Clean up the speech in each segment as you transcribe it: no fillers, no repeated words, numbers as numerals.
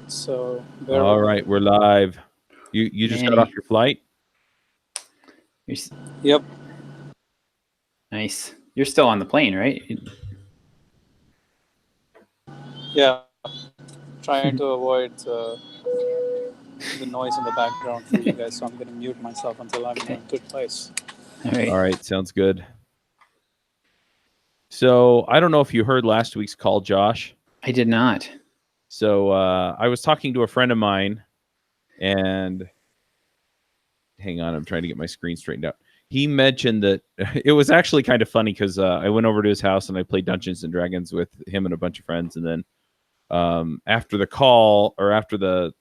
so bear All with right, me. we're live. You just got off Manny, your flight? Yep. nice. You're still on the plane, right? Yeah. Trying to avoid the noise in the background for you guys, so I'm going to mute myself until I'm in a good place. All right. All right, sounds good. So I don't know if you heard last week's call, Josh. I did not. So I was talking to a friend of mine, and hang on, I'm trying to get my screen straightened out. He mentioned that it was actually kind of funny because I went over to his house and I played Dungeons and Dragons with him and a bunch of friends, and then after the call, or after the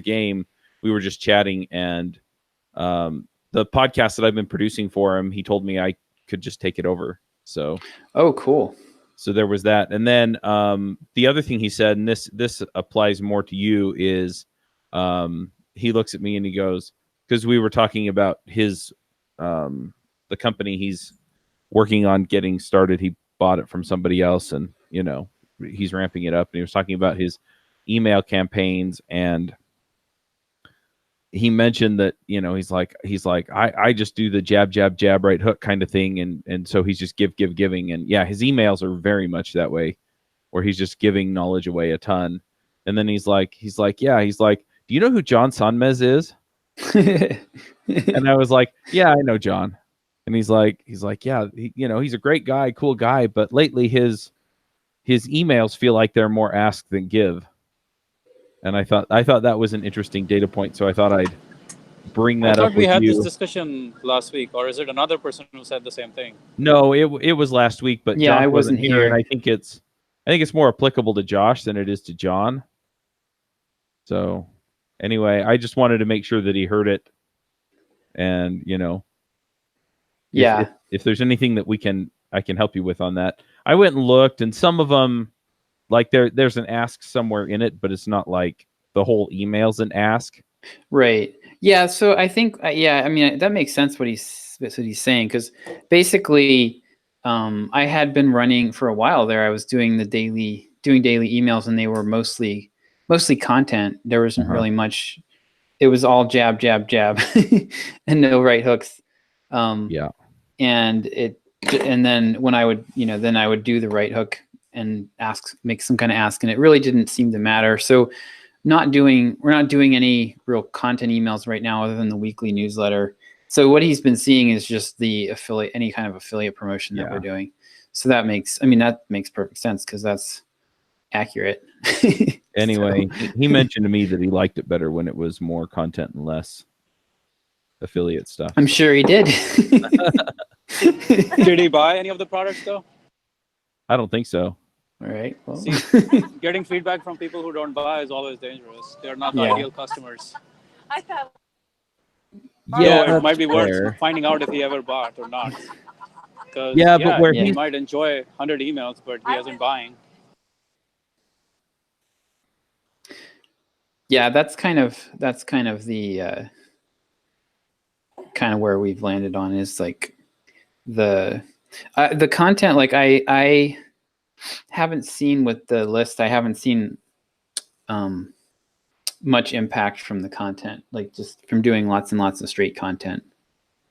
game, we were just chatting, and the podcast that I've been producing for him, he told me I could just take it over. So Oh, cool. So there was that. And then the other thing he said, and this applies more to you, is he looks at me and he goes, because we were talking about his the company he's working on getting started. He bought it from somebody else, and he's ramping it up. And he was talking about his email campaigns, and he mentioned that he's like I just do the jab right hook kind of thing, and so he's just giving, and yeah, his emails are very much that way, where he's just giving knowledge away a ton. And then he's like do you know who John Sonmez is? And I was like, yeah, I know John. And he's like yeah, he's a great guy, cool guy, but lately his emails feel like they're more ask than give. And I thought that was an interesting data point, so I thought I'd bring that I up thought we with had you. this discussion last week, or is it another person who said the same thing? No, it was last week, but Yeah, Josh I wasn't here, and here. I think it's more applicable to Josh than it is to John. So anyway, I just wanted to make sure that he heard it, and Yeah. if there's anything that I can help you with on that. I went and looked, and some of them, like there's an ask somewhere in it, but it's not like the whole email's an ask. Right. Yeah. So I think, I mean, that makes sense what he's saying, because basically, I had been running for a while there. I was doing daily emails, and they were mostly content. There wasn't really much. It was all jab, and no right hooks. Yeah. And then when I would, then I would do the right hook and make some kind of ask, and it really didn't seem to matter. So we're not doing any real content emails right now other than the weekly newsletter. So what he's been seeing is just the any kind of affiliate promotion that we're doing. So that makes perfect sense, because that's accurate. Anyway, he mentioned to me that he liked it better when it was more content and less affiliate stuff. I'm sure he did. Did he buy any of the products though? I don't think so. All right. Well. See, getting feedback from people who don't buy is always dangerous. They're not the ideal customers. I thought. Yeah, it might be worth finding out if he ever bought or not. Because but where he might enjoy 100 emails, but he isn't buying. Yeah, that's kind of the kind of where we've landed on, is like the content. Like I haven't seen with the list. I haven't seen much impact from the content, like just from doing lots and lots of straight content.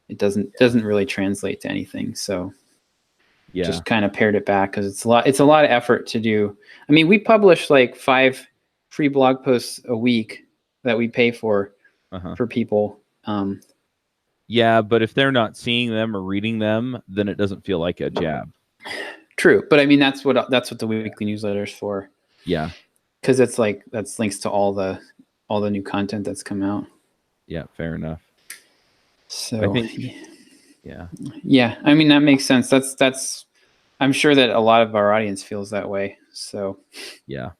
It doesn't really translate to anything. So just kind of pared it back, because it's a lot of effort to do. I mean, we publish like 5 free blog posts a week that we pay for people. Yeah, but if they're not seeing them or reading them, then it doesn't feel like a jab. True, but I mean that's what the weekly newsletter is for. Yeah, because that's links to all the new content that's come out. Yeah, fair enough. So I think, yeah. I mean, that makes sense. That's. I'm sure that a lot of our audience feels that way. So yeah.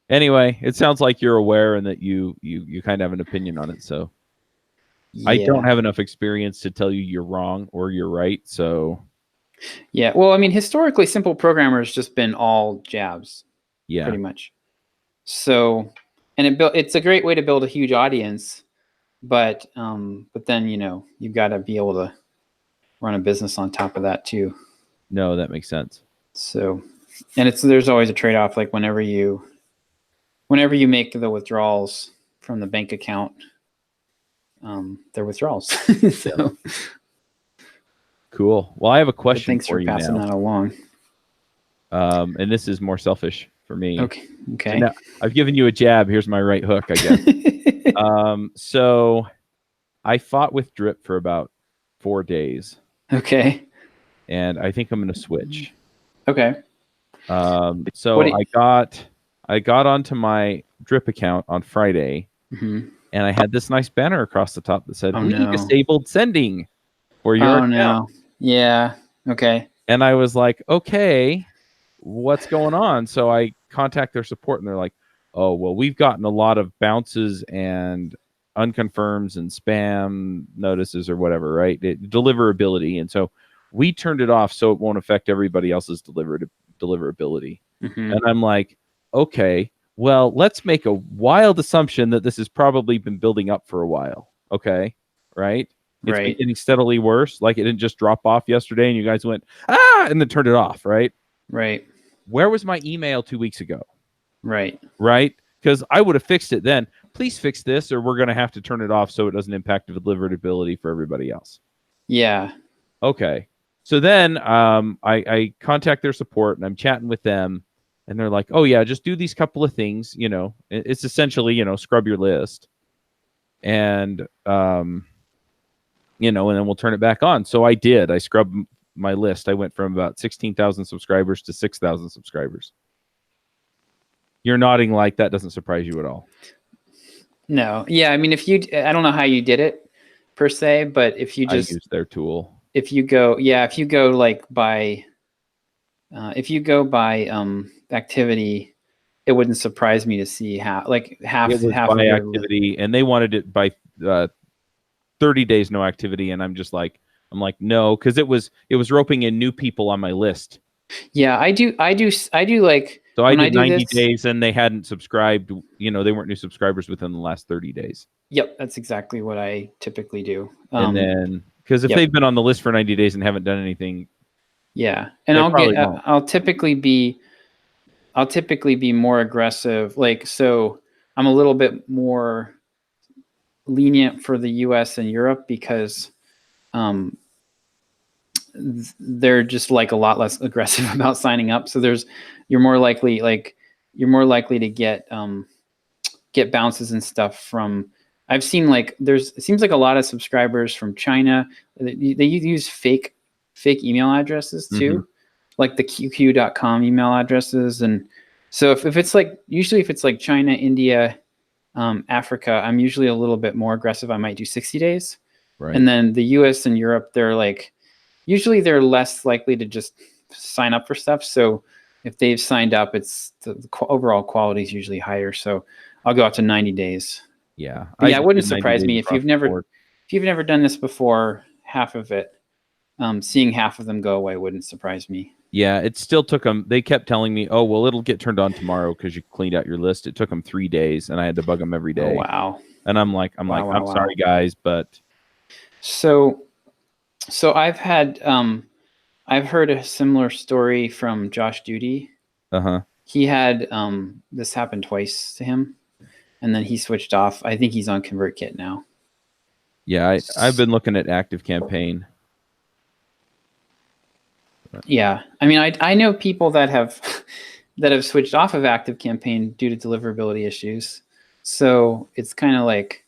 Anyway, it sounds like you're aware and that you kind of have an opinion on it. So I don't have enough experience to tell you you're wrong or you're right. So yeah, well, I mean, historically, Simple Programmer has just been all jabs. Yeah, pretty much. So, and it's a great way to build a huge audience, but then you've got to be able to run a business on top of that too. No, that makes sense. So, and there's always a trade-off. Like whenever you whenever you make the withdrawals from the bank account, they're withdrawals. So Cool. Well, I have a question thanks for you passing now. that along. And this is more selfish for me. Okay. Now, I've given you a jab. Here's my right hook, I guess. So I fought with Drip for about 4 days, Okay. and I think I'm going to switch. Okay. So I got onto my Drip account on Friday, Mhm. and I had this nice banner across the top that said, Oh, "We no. disabled sending for your Oh account." no. Yeah. Okay. And I was like, okay, what's going on? So I contact their support, and they're like, oh, well, we've gotten a lot of bounces and unconfirms and spam notices or whatever, right? Deliverability. And so we turned it off so it won't affect everybody else's deliverability. Mhm. And I'm like, okay, well, let's make a wild assumption that this has probably been building up for a while. Okay. Right. It's been Right. getting steadily worse. Like it didn't just drop off yesterday and you guys went, and then turned it off. Right. Right. Where was my email 2 weeks ago? Right. Right. Because I would have fixed it then. Please fix this, or we're going to have to turn it off so it doesn't impact the deliverability for everybody else. Yeah. Okay. So then I contact their support and I'm chatting with them, and they're like, oh, yeah, just do these couple of things. You know, it's essentially, scrub your list. And, and then we'll turn it back on. So I did. I scrubbed my list. I went from about 16,000 subscribers to 6,000 subscribers. You're nodding like that doesn't surprise you at all. No. Yeah. I mean, I don't know how you did it per se, but if you just I use their tool. if you go like by activity, it wouldn't surprise me to see half It was of by your activity, and they wanted it by 30 days no activity, and I'm like no, because it was roping in new people on my list. Yeah, I do like, so I when did do 90 this, days, and they hadn't subscribed. They weren't new subscribers within the last 30 days. Yep, that's exactly what I typically do. And then because if they've been on the list for 90 days and haven't done anything, yeah, and I'll typically be more aggressive. Like, so I'm a little bit more lenient for the US and Europe because they're just like a lot less aggressive about signing up. So you're more likely to get bounces and stuff from. I've seen it seems like a lot of subscribers from China. They use fake email addresses too, like the QQ.com email addresses. And so if it's usually if it's like China, India, Africa, I'm usually a little bit more aggressive. I might do 60 days. right. And then the US and Europe, usually they're less likely to just sign up for stuff. So if they've signed up, it's the overall quality is usually higher. So I'll go out to 90 days. Yeah. It wouldn't surprise me if you've never done this before. Half of it, seeing half of them go away wouldn't surprise me. Yeah, it still took them. They kept telling me, "Oh, well, it'll get turned on tomorrow because you cleaned out your list." It took them 3 days, and I had to bug them every day. Oh, wow. And I'm like, I'm sorry, guys, but so I've heard a similar story from Josh Duty. He had this happen twice to him, and then he switched off. I think he's on Convertkit now. Yeah, I've been looking at Active Campaign. Yeah, I mean, I know people that have switched off of Active Campaign due to deliverability issues. So it's kind of like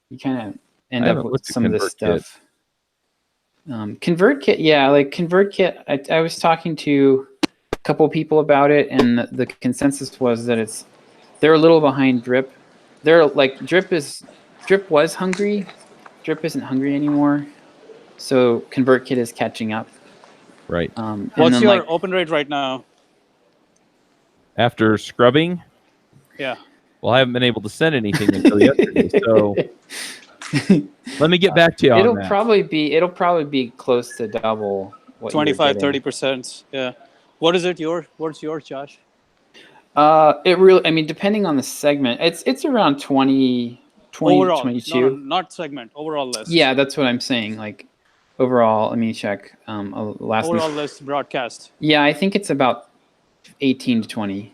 you kind of end up with some of this stuff. Convertkit, yeah, like Convertkit. I was talking to a couple people about it, and the consensus was that they're a little behind Drip. They're like Drip was hungry. Drip isn't hungry anymore. So Convertkit is catching up. Right. What's your open rate right now? After scrubbing? Yeah. Well, I haven't been able to send anything until yesterday, so let me get back to you on that. It'll probably be close to double what 25-30%. Yeah. What is it? What's yours, Josh? It really, I mean, depending on the segment, it's around 20 overall, 22. No, not segment, overall list. Yeah, that's what I'm saying. Like overall, let me check. Overall list broadcast. Yeah, I think it's about 18 to 20.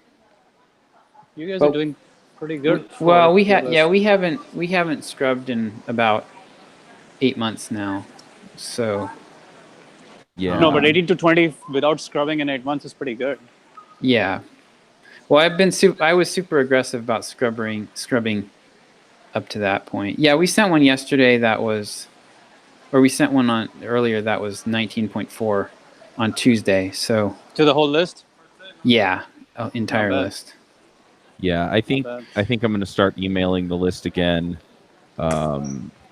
You guys But are doing pretty good. Well, for your list. we haven't scrubbed in about 8 months now. So Yeah. No, but 18 to 20 without scrubbing in 8 months is pretty good. yeah. Well, I was super aggressive about scrubbing up to that point. Yeah, we sent one yesterday we sent one on earlier that was 19.4 on Tuesday. So To the whole list? yeah, entire Not bad. list. Yeah, I think bad. I'm going to start emailing the list again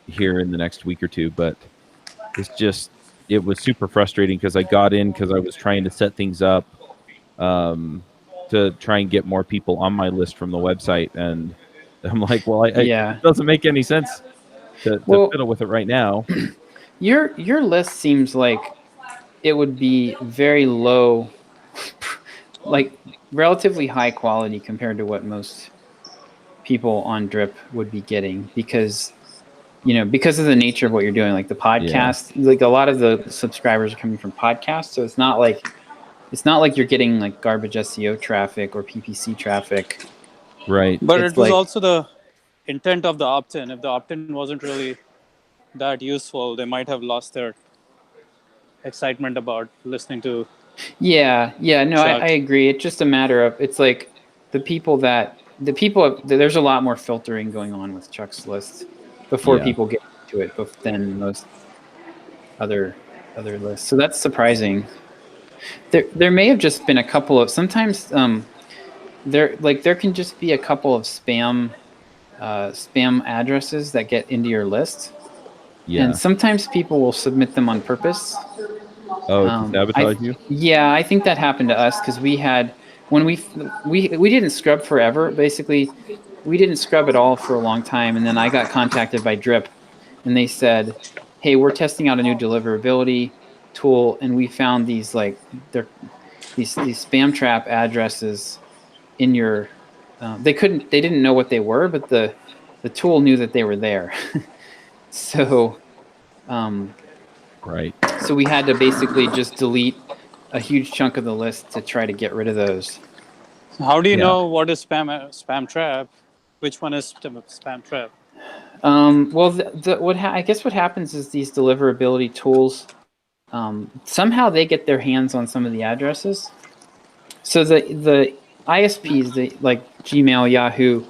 here in the next week or two. But it was super frustrating because I got in because I was trying to set things up to try and get more people on my list from the website, and I'm like, well, Yeah. it doesn't make any sense to Well, fiddle with it right now. your list seems like it would be very low, like relatively high quality compared to what most people on Drip would be getting because because of the nature of what you're doing, like the podcast, like a lot of the subscribers are coming from podcasts, so it's not like you're getting like garbage SEO traffic or PPC traffic. Right. But It's it was like, also the intent of the opt-in. If the opt-in wasn't really that useful, they might have lost their excitement about listening to yeah, no, I Chuck. agree. It's just a matter of, it's like there's a lot more filtering going on with Chuck's list before Yeah. people get to it than most other lists. So that's surprising. There may have just been a couple of, sometimes there can just be a couple of spam addresses that get into your list. Yeah. And sometimes people will submit them on purpose. To sabotage you? Yeah, I think that happened to us because we had, when we didn't scrub forever. Basically, we didn't scrub at all for a long time, and then I got contacted by Drip, and they said, "Hey, we're testing out a new deliverability tool, and we found these these spam trap addresses in your." They didn't know what they were, but the tool knew that they were there. So. Right. So we had to basically just delete a huge chunk of the list to try to get rid of those. How do you Yeah. know what is spam trap? Which one is spam trap? Well, I guess what happens is these deliverability tools, somehow they get their hands on some of the addresses. So the ISPs, like Gmail, Yahoo,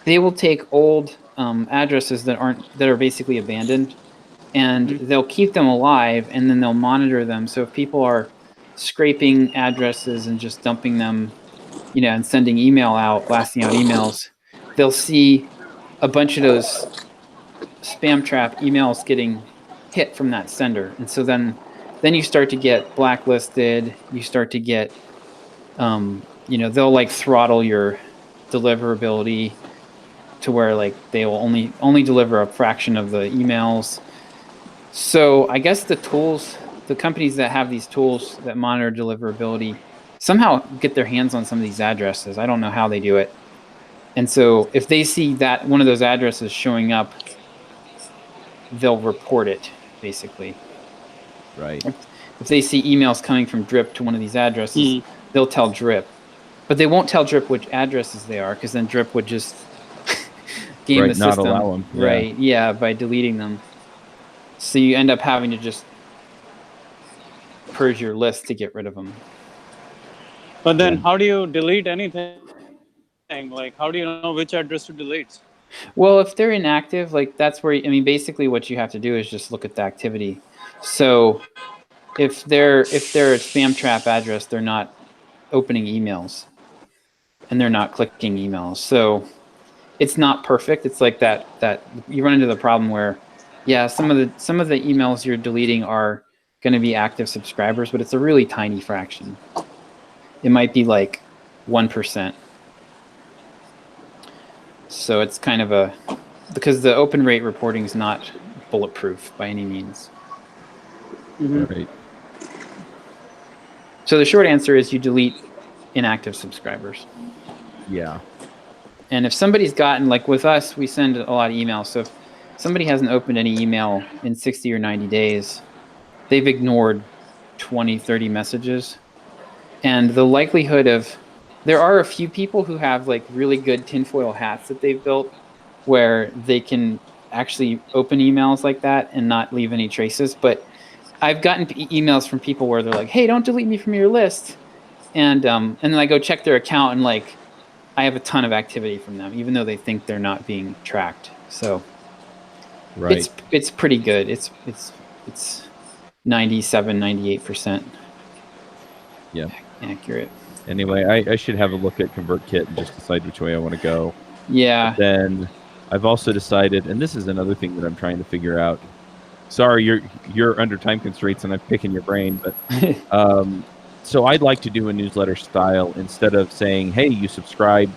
they will take old addresses that are basically abandoned, and they'll keep them alive, and then they'll monitor them. So if people are scraping addresses and just dumping them, and sending blasting out emails, they'll see a bunch of those spam trap emails getting hit from that sender. And so then you start to get blacklisted. You start to get, they'll like throttle your deliverability to where like they will only deliver a fraction of the emails. So I guess the companies that have these tools that monitor deliverability somehow get their hands on some of these addresses. I don't know how they do it. And so if they see that one of those addresses showing up, they'll report it, basically. Right. If they see emails coming from Drip to one of these addresses, they'll tell Drip. But they won't tell Drip which addresses they are, because then Drip would just game the system. Not allow them. Yeah. Right, yeah, by deleting them. So you end up having to just purge your list to get rid of them. But then how do you delete anything? Like, how do you know which address to delete? Well, if they're inactive, like that's where, basically what you have to do is just look at the activity. So if they're a spam trap address, they're not opening emails and they're not clicking emails. So it's not perfect. It's like that you run into the problem where, yeah, some of the emails you're deleting are going to be active subscribers, but it's a really tiny fraction. It might be like 1%. So it's kind of because the open rate reporting is not bulletproof by any means. Right. So the short answer is you delete inactive subscribers. Yeah. And if somebody's gotten, like with us, we send a lot of emails. So if somebody hasn't opened any email in 60 or 90 days, they've ignored 20, 30 messages. And the likelihood of there are a few people who have like really good tinfoil hats that they've built where they can actually open emails like that and not leave any traces. But I've gotten emails from people where they're like, "Hey, don't delete me from your list," and then I go check their account and like I have a ton of activity from them, even though they think they're not being tracked. So Right. it's pretty good. It's 97, 98% Yeah. accurate. Anyway, I should have a look at Convertkit and just decide which way I want to go. Yeah. But then I've also decided, and this is another thing that I'm trying to figure out. Sorry, you're under time constraints, and I'm picking your brain, but so I'd like to do a newsletter style instead of saying, "Hey, you subscribed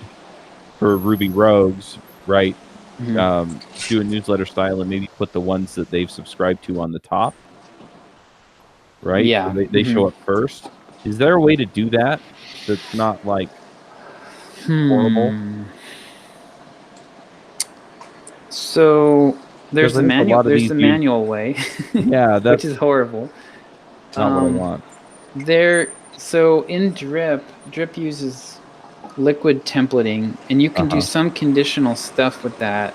for Ruby Rogues," right? Do a newsletter style and maybe put the ones that they've subscribed to on the top, right? Yeah. So they show up first. Is there a way to do that that's not like horrible? So there's the manual. There's the manual way. Yeah, that's which is horrible. not what I want. So in Drip uses liquid templating, and you can do some conditional stuff with that.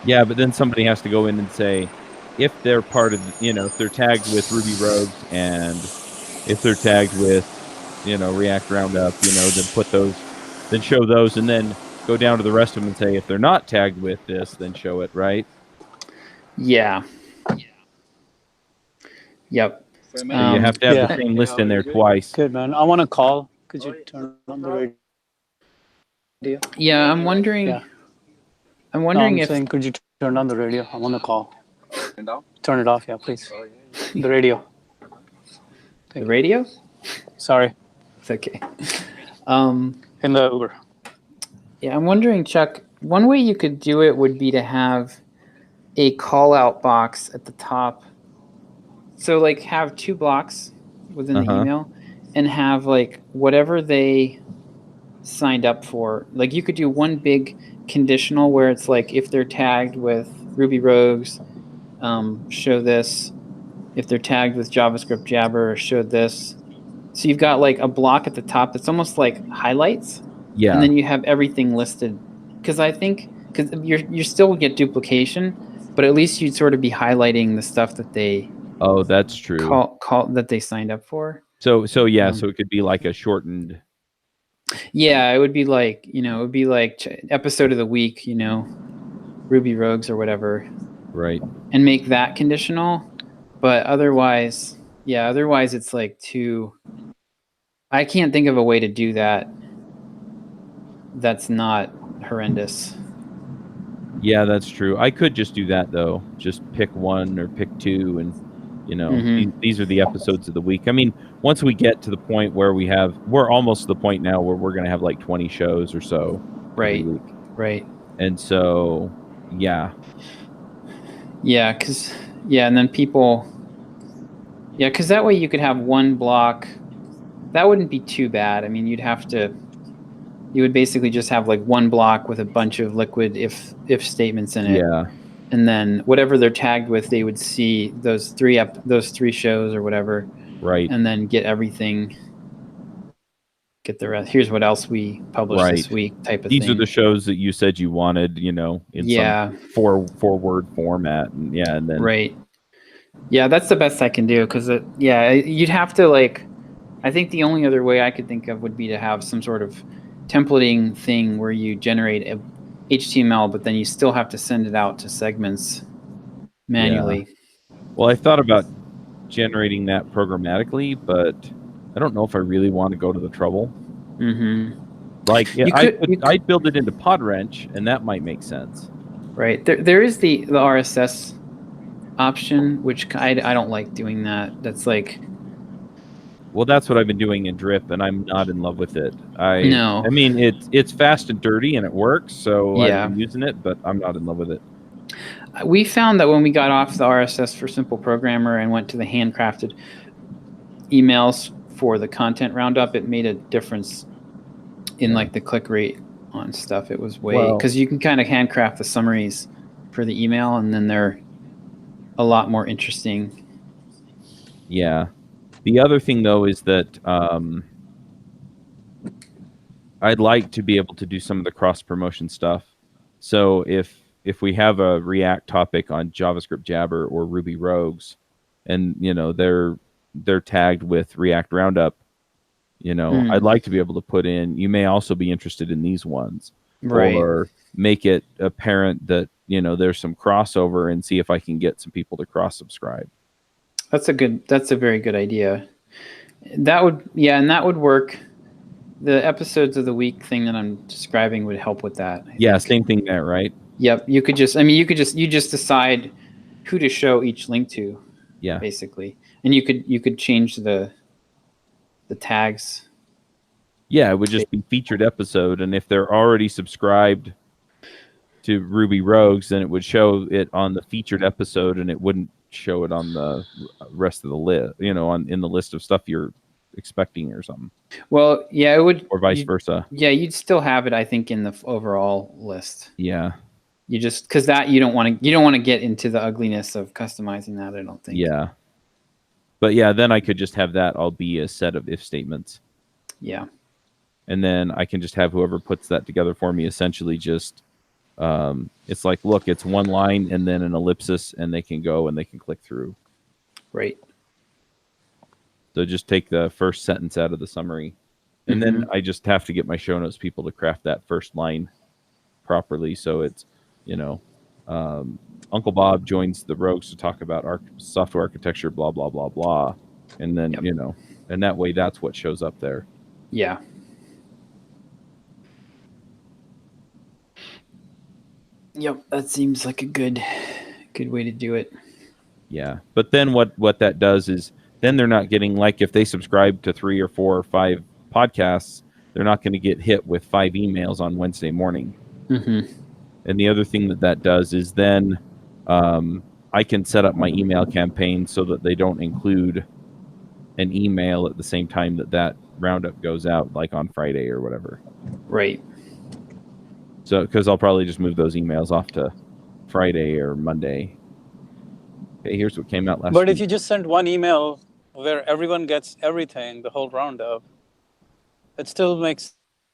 Yeah, but then somebody has to go in and say, if they're part of, if they're tagged with Ruby Rogues and if they're tagged with, React Roundup, then put those, then show those, and then go down to the rest of them and say, if they're not tagged with this, then show it, right? Yeah. Yep. So you have to have the same list in there twice. Good, man. I want to call. Could you turn on the radio? Yeah, I'm wondering. Yeah. I'm wondering if. Saying, could you turn on the radio? I want to call. Turn it off, yeah, please. The radio. The radio? Sorry. It's okay. In the Uber. Yeah, I'm wondering, Chuck, one way you could do it would be to have a call-out box at the top. So, like, have 2 blocks within the email and have, like, whatever they signed up for. Like, you could do one big conditional where it's like, if they're tagged with Ruby Rogues, show this. If they're tagged with JavaScript Jabber, show this. So you've got like a block at the top that's almost like highlights. Yeah. And then you have everything listed. Because you still get duplication, but at least you'd sort of be highlighting the stuff that they. Oh, that's true. Call that they signed up for. So yeah, so it could be like a shortened. Yeah, it would be like episode of the week, Ruby Rogues or whatever. Right. And make that conditional. But otherwise it's like too. I can't think of a way to do that that's not horrendous. Yeah, that's true. I could just do that though. Just pick one or pick 2 and these are the episodes of the week. I mean, once we get to the point where we're almost to the point now where we're going to have like 20 shows or so every week. Right. And so, yeah. Yeah, because and then people. Yeah, because that way you could have one block. That wouldn't be too bad. I mean, you would basically just have like one block with a bunch of liquid if statements in it. Yeah. And then whatever they're tagged with, they would see those 3 shows or whatever. Right. And then get everything. Get the rest. Here's what else we published this week type of thing. These are the shows that you said you wanted, in some 4-word format. And then. Right. Yeah, that's the best I can do because, you'd have to I think the only other way I could think of would be to have some sort of templating thing where you generate a HTML, but then you still have to send it out to segments manually. Yeah. Well, I thought about generating that programmatically, but I don't know if I really want to go to the trouble. I'd build it into Podwrench, and that might make sense. Right. There is the RSS option, which I don't like doing that. That's like. Well, that's what I've been doing in Drip, and I'm not in love with it. I mean, it's fast and dirty, and it works, so I've been using it, but I'm not in love with it. We found that when we got off the RSS for Simple Programmer and went to the handcrafted emails for the content roundup, it made a difference in the click rate on stuff. It was because you can kind of handcraft the summaries for the email, and then they're a lot more interesting. Yeah. The other thing, though, is that I'd like to be able to do some of the cross promotion stuff. So if we have a React topic on JavaScript Jabber or Ruby Rogues, and they're tagged with React Roundup, I'd like to be able to put in, you may also be interested in these ones, Right. or make it apparent that there's some crossover, and see if I can get some people to cross subscribe. That's a very good idea. And that would work. The episodes of the week thing that I'm describing would help with that. I think. Same thing there, right? Yep. You just decide who to show each link to. Yeah. Basically. And you could change the tags. Yeah, it would just be featured episode, and if they're already subscribed to Ruby Rogues, then it would show it on the featured episode, and it wouldn't show it on the rest of the list, in the list of stuff you're expecting or something. Well, yeah, it would, or vice versa. Yeah, you'd still have it, I think, in the overall list. Yeah. You just because that you don't want to get into the ugliness of customizing that. I don't think. Yeah. But yeah, then I could just have that all be a set of if statements. Yeah. And then I can just have whoever puts that together for me essentially just, it's like, look, it's one line and then an ellipsis, and they can go and they can click through. Right. So just take the first sentence out of the summary. And then I just have to get my show notes people to craft that first line properly. So it's, Uncle Bob joins the Rogues to talk about software architecture, blah, blah, blah, blah. And then, and that way that's what shows up there. Yeah. Yep, that seems like a good way to do it. Yeah, but then what that does is then they're not getting, like, if they subscribe to 3 or 4 or 5 podcasts, they're not going to get hit with 5 emails on Wednesday morning. And the other thing that does is then I can set up my email campaign so that they don't include an email at the same time that roundup goes out, like on Friday or whatever. Right. So, because I'll probably just move those emails off to Friday or Monday. Okay, here's what came out last week. But if you just send one email where everyone gets everything, the whole roundup, it still makes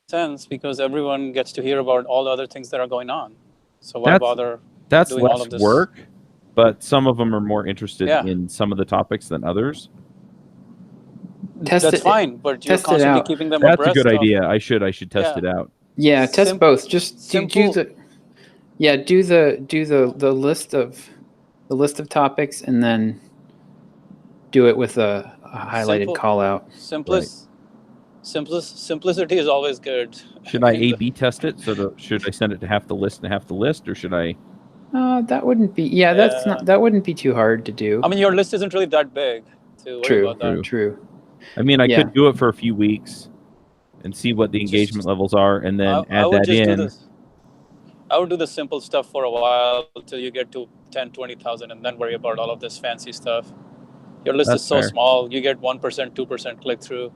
sense because everyone gets to hear about all the other things that are going on. So why bother doing all of this? That's less work, but some of them are more interested in some of the topics than others. That's fine, but you're constantly keeping them abreast. That's a good idea. I should test it out. Yeah, test both. Just do the list of topics, and then do it with a highlighted call out. Simplicity is always good. Should I A/B test it? Should I send it to half the list and half the list, or should I? That wouldn't be. Yeah, that wouldn't be too hard to do. I mean, your list isn't really that big to worry about that. True. I mean, I could do it for a few weeks and see what the engagement levels are, and then add that in. I would do the simple stuff for a while until you get to 10, 20,000, and then worry about all of this fancy stuff. Your list is so small. You get 1%, 2% click through.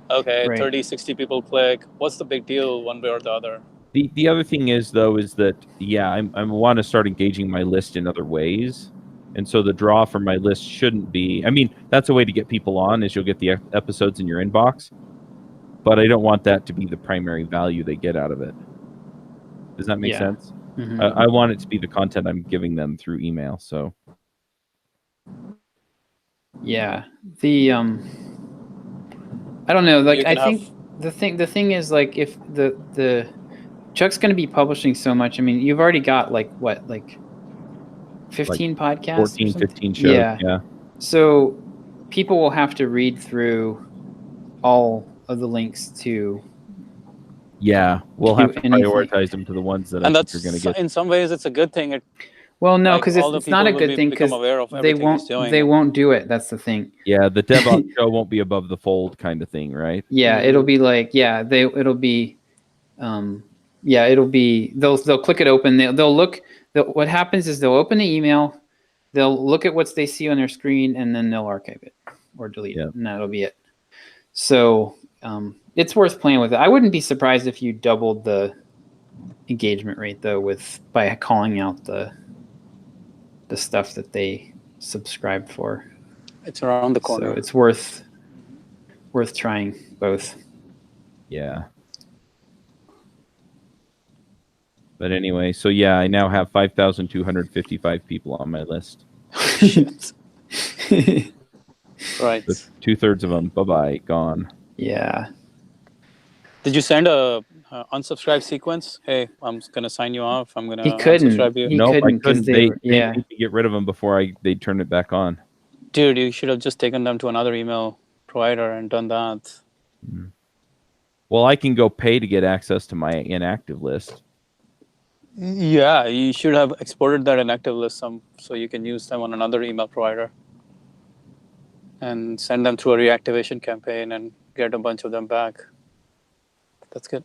Okay, right. 30, 60 people click. What's the big deal one way or the other? The other thing is, though, is that, I want to start engaging my list in other ways. And so the draw from my list shouldn't be, I mean, that's a way to get people on, is you'll get the episodes in your inbox. But I don't want that to be the primary value they get out of it. Does that make sense? I want it to be the content I'm giving them through email. So. Yeah. I don't know. Like, I think the thing is, like, if the Chuck's going to be publishing so much. I mean, you've already got 15 podcasts, 14, 15 shows. Yeah. So people will have to read through all of the links to. Yeah, we'll have to prioritize them to the ones that I think are going to get. In some ways, it's a good thing. Well, no, because it's not a good thing, because they won't do it. That's the thing. Yeah, the DevOps show won't be above the fold kind of thing, right? Yeah, it'll be like, it'll be they'll click it open. They'll look. What happens is they'll open the email, they'll look at what they see on their screen, and then they'll archive it or delete it, and that'll be it. So it's worth playing with it. I wouldn't be surprised if you doubled the engagement rate, though, by calling out the stuff that they subscribe for. It's around the corner. So it's worth worth trying both. Yeah. But anyway, so yeah, I now have 5,255 people on my list. Shit. Right. So 2/3 of them, bye-bye, gone. Yeah. Did you send a unsubscribe sequence? Hey, I'm gonna sign you off. I'm gonna He couldn't. unsubscribe you. He Nope, I couldn't because couldn't. They yeah. made me get rid of them before they turned it back on. Dude, you should have just taken them to another email provider and done that. Well, I can go pay to get access to my inactive list. Yeah, you should have exported that inactive list so you can use them on another email provider and send them through a reactivation campaign and get a bunch of them back. That's good.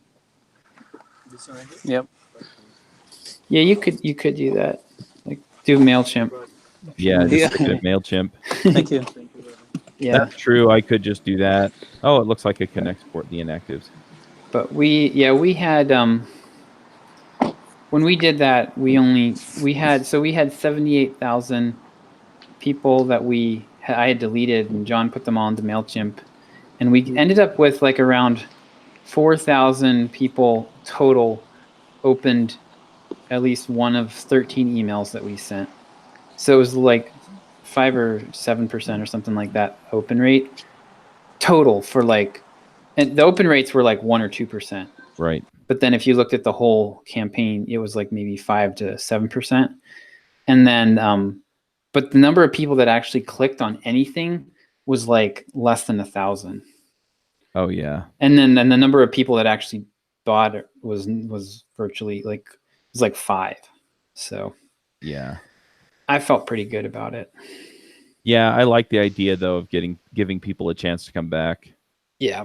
Yep. Yeah, you could do that. Like do MailChimp. Yeah, just Yeah. stick it at MailChimp. Thank you. Yeah. That's true. I could just do that. Oh, it looks like I can export the inactives. But we had when we did that, we had 78,000 people that I had deleted, and John put them all into MailChimp, and we ended up with like around 4,000 people total opened at least one of 13 emails that we sent. So it was like 5 or 7% or something like that open rate total for like, and the open rates were like 1 or 2%. Right. But then if you looked at the whole campaign, it was like maybe 5 to 7%. And then, but the number of people that actually clicked on anything was like less than 1,000. Oh yeah. And then the number of people that actually bought it was virtually like, it was like 5. So yeah, I felt pretty good about it. Yeah, I like the idea though of giving people a chance to come back. Yeah.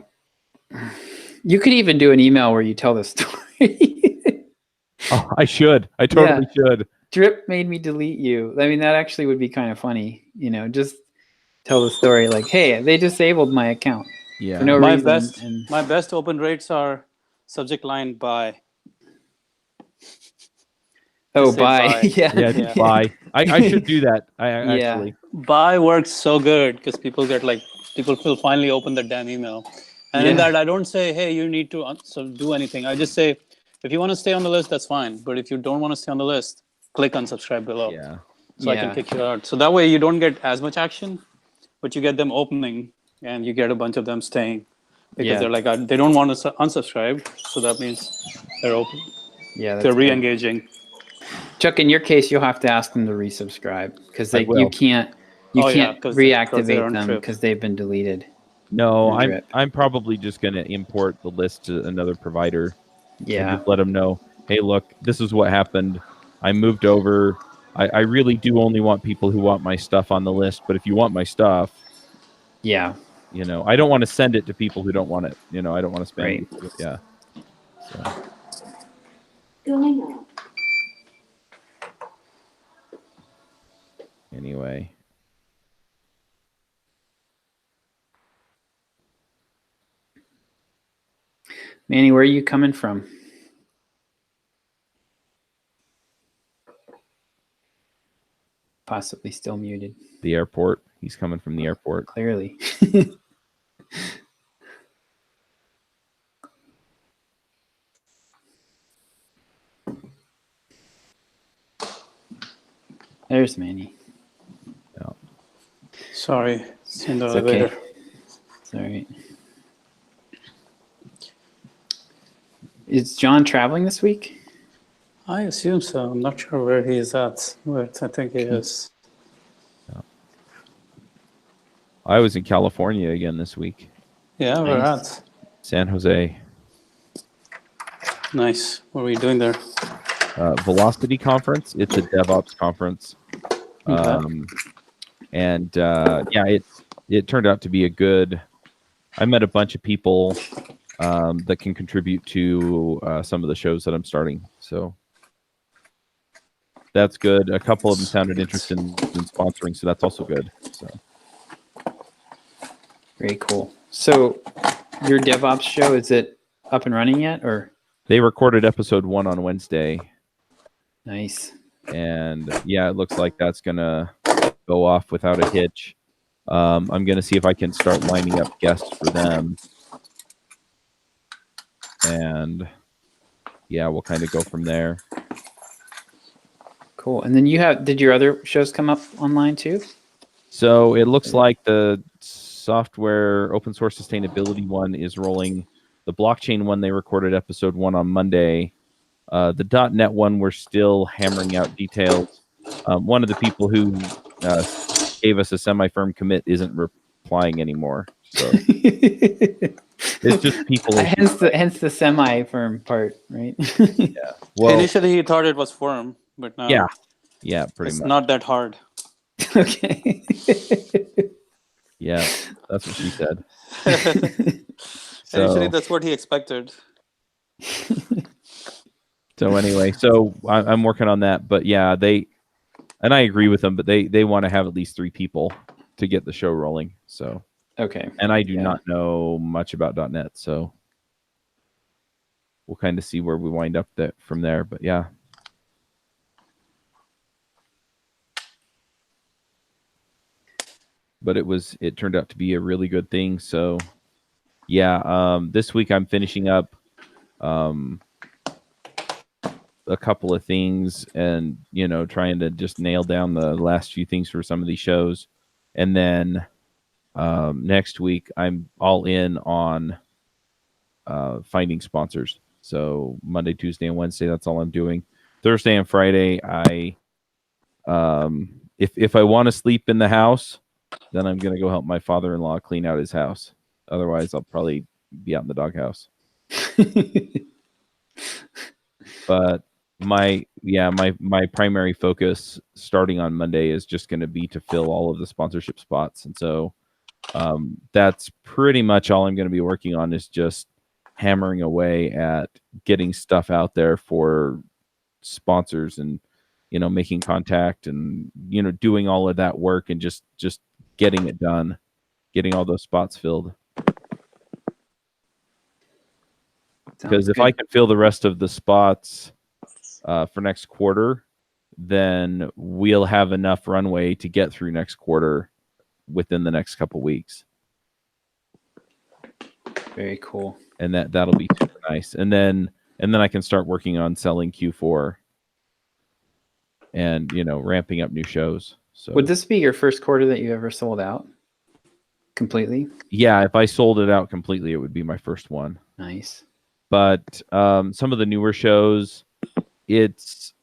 You could even do an email where you tell the story. Oh, I should. I totally should. Drip made me delete you. I mean, that actually would be kind of funny. Just tell the story like, hey, they disabled my account. Yeah. For no My reason. my best open rates are subject line buy. Oh, say bye. bye. Yeah. Bye. I should do that. Actually. Buy works so good because people will finally open the damn email. And in that, I don't say, hey, you need to do anything. I just say, if you want to stay on the list, that's fine. But if you don't want to stay on the list, click unsubscribe below. Yeah. So I can kick you out. So that way you don't get as much action, but you get them opening and you get a bunch of them staying because they're like, they don't want to unsubscribe. So that means they're open. Yeah. They're re-engaging. Chuck, in your case, you'll have to ask them to resubscribe because you can't reactivate them because they've been deleted. No, I'm probably just going to import the list to another provider. Yeah. And just let them know, hey, look, this is what happened. I moved over. I really do only want people who want my stuff on the list. But if you want my stuff, I don't want to send it to people who don't want it. I don't want to spam it. Yeah. So. Going on. Anyway. Manny, where are you coming from? Possibly still muted. The airport. He's coming from the airport. Clearly. There's Manny. Yeah. Sorry. It's in the elevator. Okay. It's all right. Is John traveling this week? I assume so. I'm not sure where he is at, but I think he is. Yeah. I was in California again this week. Yeah, where at? San Jose. Nice. What were you doing there? Velocity conference. It's a DevOps conference. And it turned out to be I met a bunch of people that can contribute to some of the shows that I'm starting. So that's good. A couple of them sounded interested in sponsoring, so that's also good. So very cool. So your DevOps show, is it up and running yet, or? They recorded episode 1 on Wednesday. Nice. And it looks like that's gonna go off without a hitch. I'm going to see if I can start lining up guests for them. And yeah, we'll kind of go from there. Cool. And then did your other shows come up online too? So it looks like the software open source sustainability one is rolling. The blockchain one, they recorded episode 1 on Monday. The .NET one, we're still hammering out details. One of the people who gave us a semi-firm commit isn't replying anymore. So it's just people. Hence the semi-firm part, right? Yeah. Well, initially he thought it was firm, but now yeah, pretty it's much. not that hard. Okay. Yeah, that's what she said. Initially, that's what he expected. So anyway, I'm working on that, but yeah, and I agree with them, but they want to have at least 3 people to get the show rolling. So okay. And I do not know much about .NET, so we'll kind of see where we wind up from there. But yeah. But it turned out to be a really good thing. So yeah, this week I'm finishing up a couple of things and, trying to just nail down the last few things for some of these shows. And then next week I'm all in on finding sponsors. So Monday, Tuesday, and Wednesday, that's all I'm doing. Thursday and Friday, if I want to sleep in the house, then I'm going to go help my father-in-law clean out his house. Otherwise, I'll probably be out in the doghouse. But my primary focus starting on Monday is just going to be to fill all of the sponsorship spots. And so that's pretty much all I'm going to be working on, is just hammering away at getting stuff out there for sponsors and, making contact and, doing all of that work and just getting it done, getting all those spots filled. Because if I can fill the rest of the spots for next quarter, then we'll have enough runway to get through next quarter within the next couple weeks. Very cool. And that'll be super nice. And then I can start working on selling Q4 and, ramping up new shows. So would this be your first quarter that you ever sold out completely? Yeah, if I sold it out completely, it would be my first one. Nice. But some of the newer shows, it's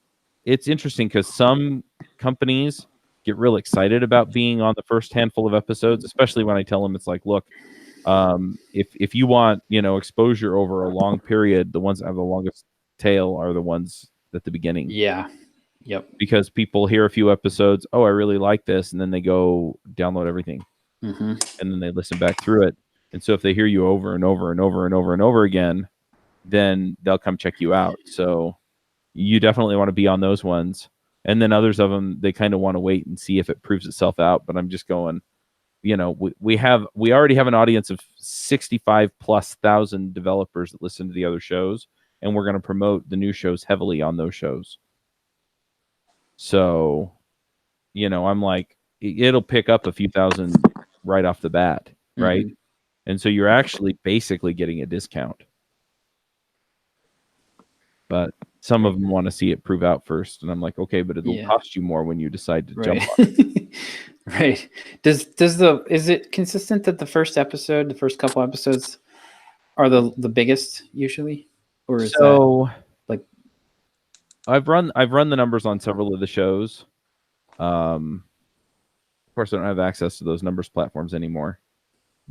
interesting because some companies get real excited about being on the first handful of episodes, especially when I tell them it's like, look, if you want, exposure over a long period, the ones that have the longest tail are the ones at the beginning. Yeah. Yep. Because people hear a few episodes, oh, I really like this, and then they go download everything. Mm-hmm. And then they listen back through it. And so if they hear you over and over and over and over and over again, then they'll come check you out. So you definitely want to be on those ones. And then others of them, they kind of want to wait and see if it proves itself out. But I'm just going, we already have an audience of 65,000+ developers that listen to the other shows, and we're going to promote the new shows heavily on those shows. So, I'm like, it'll pick up a few thousand right off the bat, right? Mm-hmm. And so you're actually basically getting a discount. But some of them want to see it prove out first, and I'm like, okay, but it'll cost you more when you decide to jump on it. Right. Is it consistent that the first couple episodes are the biggest usually? Or is that like, I've run the numbers on several of the shows. Of course, I don't have access to those numbers platforms anymore.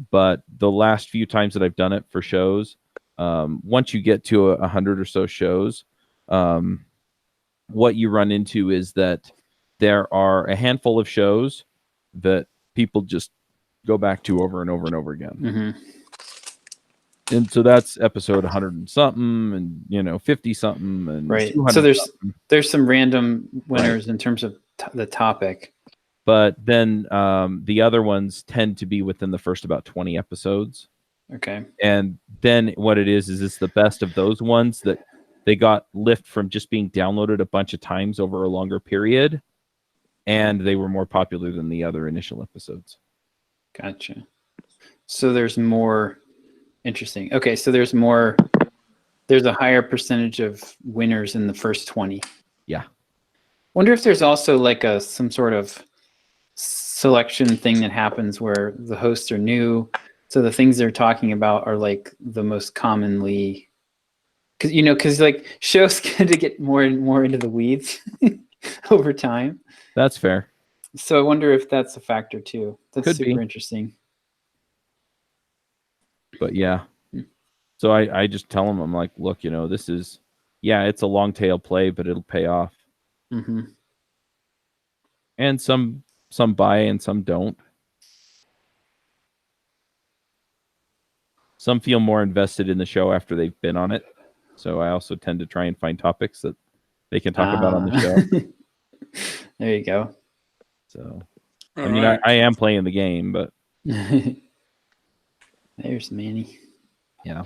But the last few times that I've done it for shows, once you get to 100 or so shows, what you run into is that there are a handful of shows that people just go back to over and over and over again. Mm-hmm. And so that's episode 100 and something, and 50 something, and right. So there's some random winners in terms of the topic. But then the other ones tend to be within the first about 20 episodes. Okay. And then what it is it's the best of those ones that they got lift from just being downloaded a bunch of times over a longer period, and they were more popular than the other initial episodes. Gotcha. So there's more. Interesting. Okay, so there's more. There's a higher percentage of winners in the first 20. Yeah. Wonder if there's also like some sort of selection thing that happens where the hosts are new, so the things they're talking about are like the most commonly, because like shows tend to get more and more into the weeds over time. That's fair. So I wonder if that's a factor too. That's Could super be. interesting. But yeah. So I just tell them, I'm like, look, this is, it's a long tail play, but it'll pay off. Mm-hmm. And some buy and some don't. Some feel more invested in the show after they've been on it. So I also tend to try and find topics that they can talk about on the show. There you go. So, All I mean, right. I am playing the game, but There's Manny. yeah.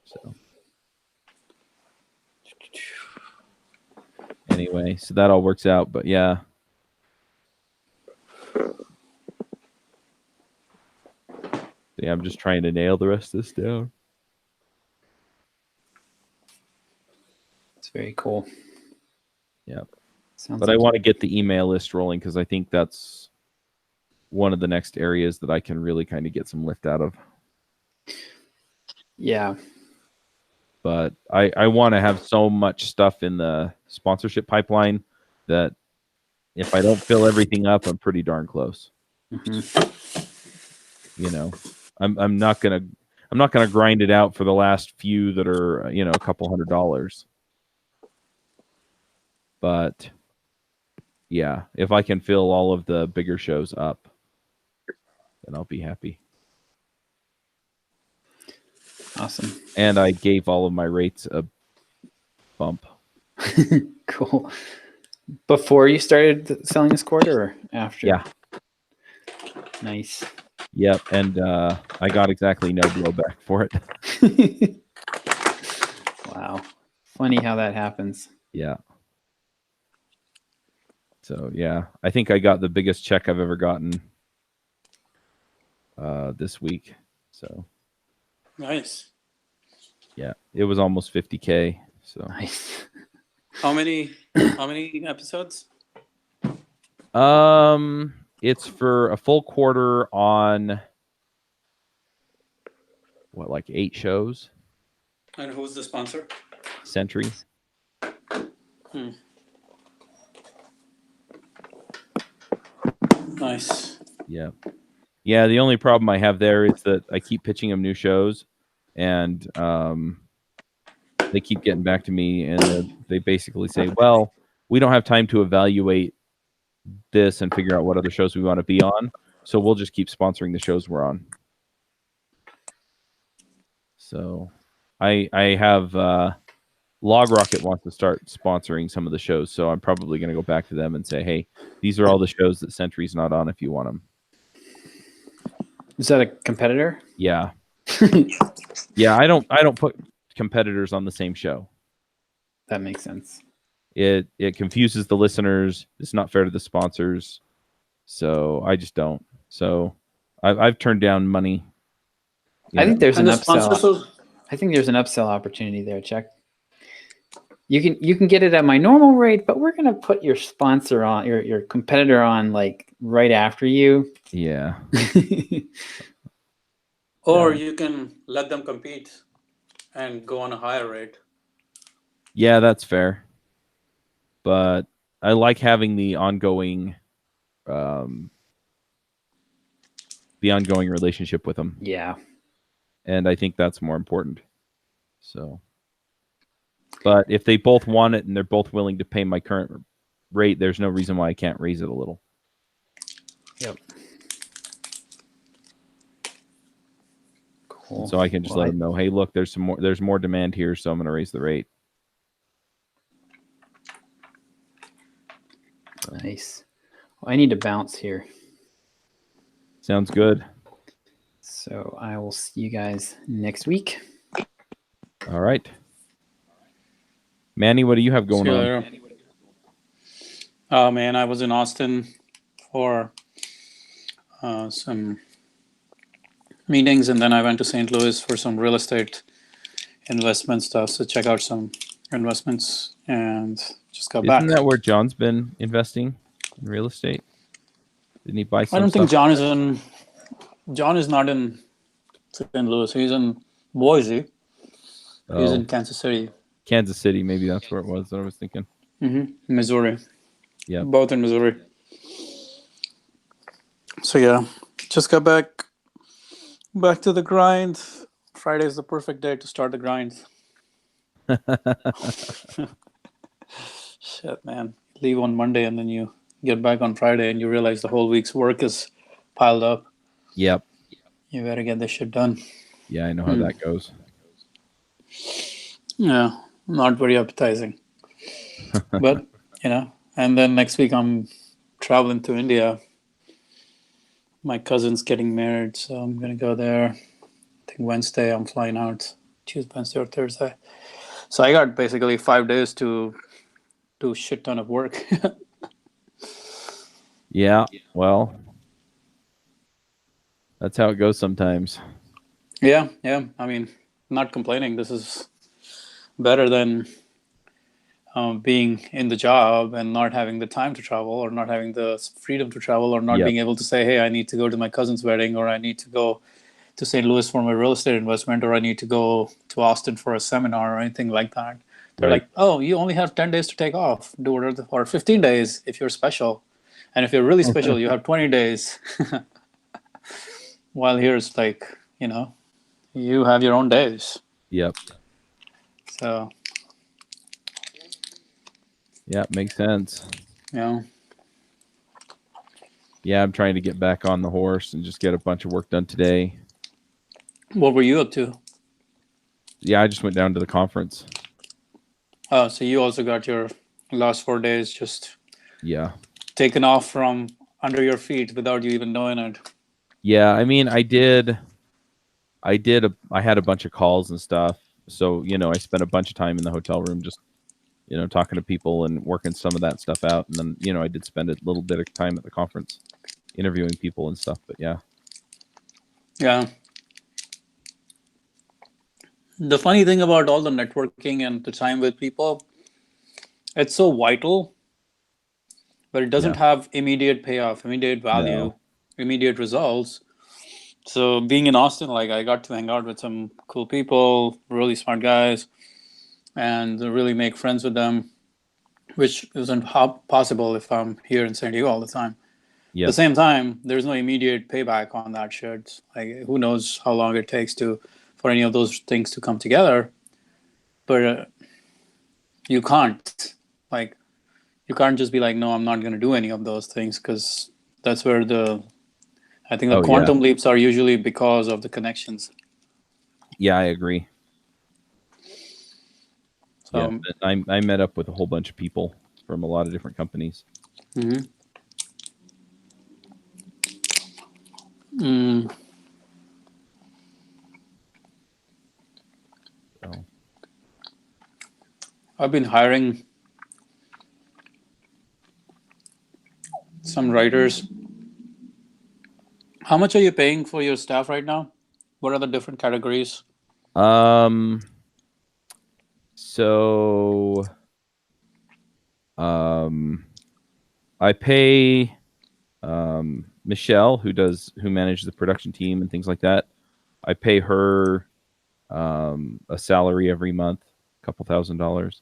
So anyway, so that all works out, but yeah. Yeah, I'm just trying to nail the rest of this down. It's very cool. Yeah. Sounds But like I want to get the email list rolling because I think that's one of the next areas that I can really kind of get some lift out of. Yeah. But I want to have so much stuff in the sponsorship pipeline that if I don't fill everything up, I'm pretty darn close. Mm-hmm. I'm not gonna grind it out for the last few that are a couple $100. But yeah, if I can fill all of the bigger shows up, then I'll be happy. Awesome. And I gave all of my rates a bump. Cool. Before you started selling this quarter or after? Yeah. Nice. Yep. And I got exactly no blowback for it. Wow. Funny how that happens. Yeah. So yeah, I think I got the biggest check I've ever gotten this week. So Nice. yeah, it was almost 50K. So Nice. How many episodes? It's for a full quarter on like 8 shows. And who's the sponsor? Century. Nice. Yeah. Yeah, the only problem I have there is that I keep pitching them new shows, and they keep getting back to me, and they basically say, well, we don't have time to evaluate this and figure out what other shows we want to be on, so we'll just keep sponsoring the shows we're on. So I have Log Rocket wants to start sponsoring some of the shows, so I'm probably going to go back to them and say, hey, these are all the shows that Century's not on if you want them. Is that a competitor? Yeah. Yeah, I don't put competitors on the same show. That makes sense. It confuses the listeners. It's not fair to the sponsors. So I just don't. So I've turned down money. I think there's an the upsell. sponsors. I think there's an upsell opportunity there, Chuck. You can get it at my normal rate, but we're gonna put your sponsor on your competitor on like right after you. Yeah. Or you can let them compete and go on a higher rate. Yeah, that's fair. But I like having the ongoing relationship with them. Yeah. And I think that's more important. So, but if they both want it and they're both willing to pay my current rate, there's no reason why I can't raise it a little. Yep. Cool. So I can just let them know, hey, look, there's more demand here, so I'm going to raise the rate. Nice. Well, I need to bounce here. Sounds good. So I will see you guys next week. All right. Manny, what do you have going on? Oh man, I was in Austin for some meetings, and then I went to St. Louis for some real estate investment stuff. So check out some investments and just got back. Isn't that where John's been investing in real estate? Didn't he buy some I don't think stuff? John is not in St. Louis. He's in Boise. He's in Kansas City. Kansas City, maybe that's where it was that I was thinking. Missouri. Yeah. Both in Missouri. So yeah, just got back to the grind. Friday is the perfect day to start the grind. Shit, man. Leave on Monday and then you get back on Friday and you realize the whole week's work is piled up. Yep. You gotta get this shit done. Yeah, I know how that goes. Yeah, not very appetizing. But, and then next week I'm traveling to India. My cousin's getting married, so I'm gonna go there. I think Wednesday I'm flying out. Tuesday, Wednesday, or Thursday. So I got basically 5 days to do a shit ton of work. Yeah, well, that's how it goes sometimes. Yeah. I mean, not complaining. This is better than being in the job and not having the time to travel, or not having the freedom to travel, or not being able to say, hey, I need to go to my cousin's wedding, or I need to go to St. Louis for my real estate investment, or I need to go to Austin for a seminar or anything like that. They're like, oh, you only have 10 days to take off, do whatever, or 15 days if you're special. And if you're really special, you have 20 days. While here it's like, you have your own days. Yep. So. Yeah, makes sense. Yeah. Yeah, I'm trying to get back on the horse and just get a bunch of work done today. What were you up to? Yeah, I just went down to the conference. Oh, so you also got your last 4 days just taken off from under your feet without you even knowing it. Yeah, I mean, I had a bunch of calls and stuff. So, I spent a bunch of time in the hotel room just, talking to people and working some of that stuff out. And then, I did spend a little bit of time at the conference interviewing people and stuff. But yeah. Yeah. The funny thing about all the networking and the time with people, it's so vital, but it doesn't have immediate payoff, immediate value, immediate results. So being in Austin, like, I got to hang out with some cool people, really smart guys, and really make friends with them, which isn't possible if I'm here in San Diego all the time. At the same time, there's no immediate payback on that shit. Like, who knows how long it takes for any of those things to come together. But you can't just be like, no, I'm not going to do any of those things, because that's where I think the quantum leaps are usually because of the connections. Yeah, I agree. So, I met up with a whole bunch of people from a lot of different companies. So. I've been hiring some writers. How much are you paying for your staff right now? What are the different categories? So I pay Michelle, who manages the production team and things like that. I pay her a salary every month, couple $1,000.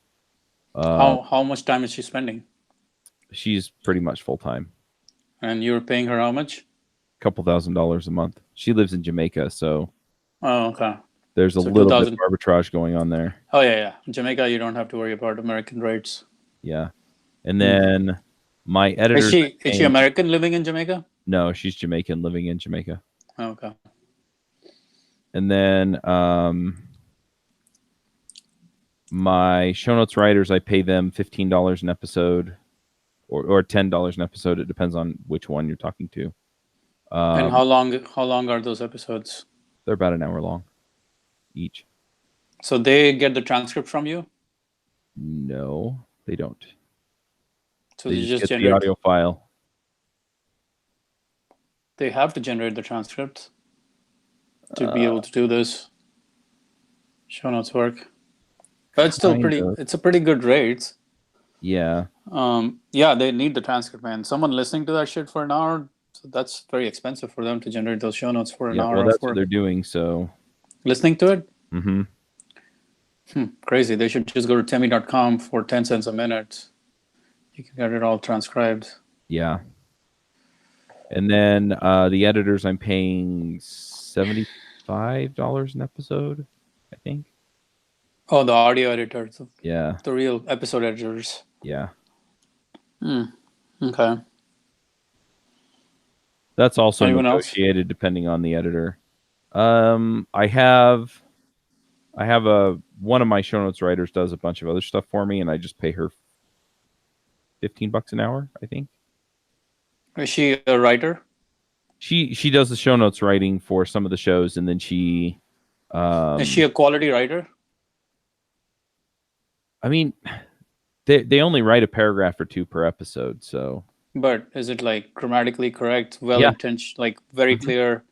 How much time is she spending? She's pretty much full time. And you're paying her how much? Couple $1,000 a month. She lives in Jamaica, so okay. There's a little bit of arbitrage going on there. Oh yeah. In Jamaica, you don't have to worry about American rates. Yeah, and then my editor. Is she American living in Jamaica? No, she's Jamaican living in Jamaica. Okay. And then my show notes writers, I pay them $15 an episode, or $10 an episode. It depends on which one you're talking to. And how long are those episodes? They're about an hour long each. So they get the transcript from you? No, they don't. So they just get generate the audio file. They have to generate the transcripts. to be able to do this show notes work. But it's still it's a pretty good rate. Yeah. Yeah, they need the transcript, man. Someone listening to that shit for an hour, so that's very expensive for them to generate those show notes for an hour. Well, of that's work. what they're doing. So listening to it. Mm-hmm. Crazy. They should just go to Temi.com for 10 cents a minute. You can get it all transcribed. Yeah. And then the editors, I'm paying $75 an episode, I think. Oh, the audio editors. Yeah. The real episode editors. Yeah. Okay. That's also Anyone negotiated else? depending on the editor. I have one of my show notes writers does a bunch of other stuff for me, and I just pay her $15 an hour, I think. Is she a writer? She does the show notes writing for some of the shows, and then she is she a quality writer? I mean, they only write a paragraph or two per episode, so. But is it like grammatically correct, well-intentioned, like very clear,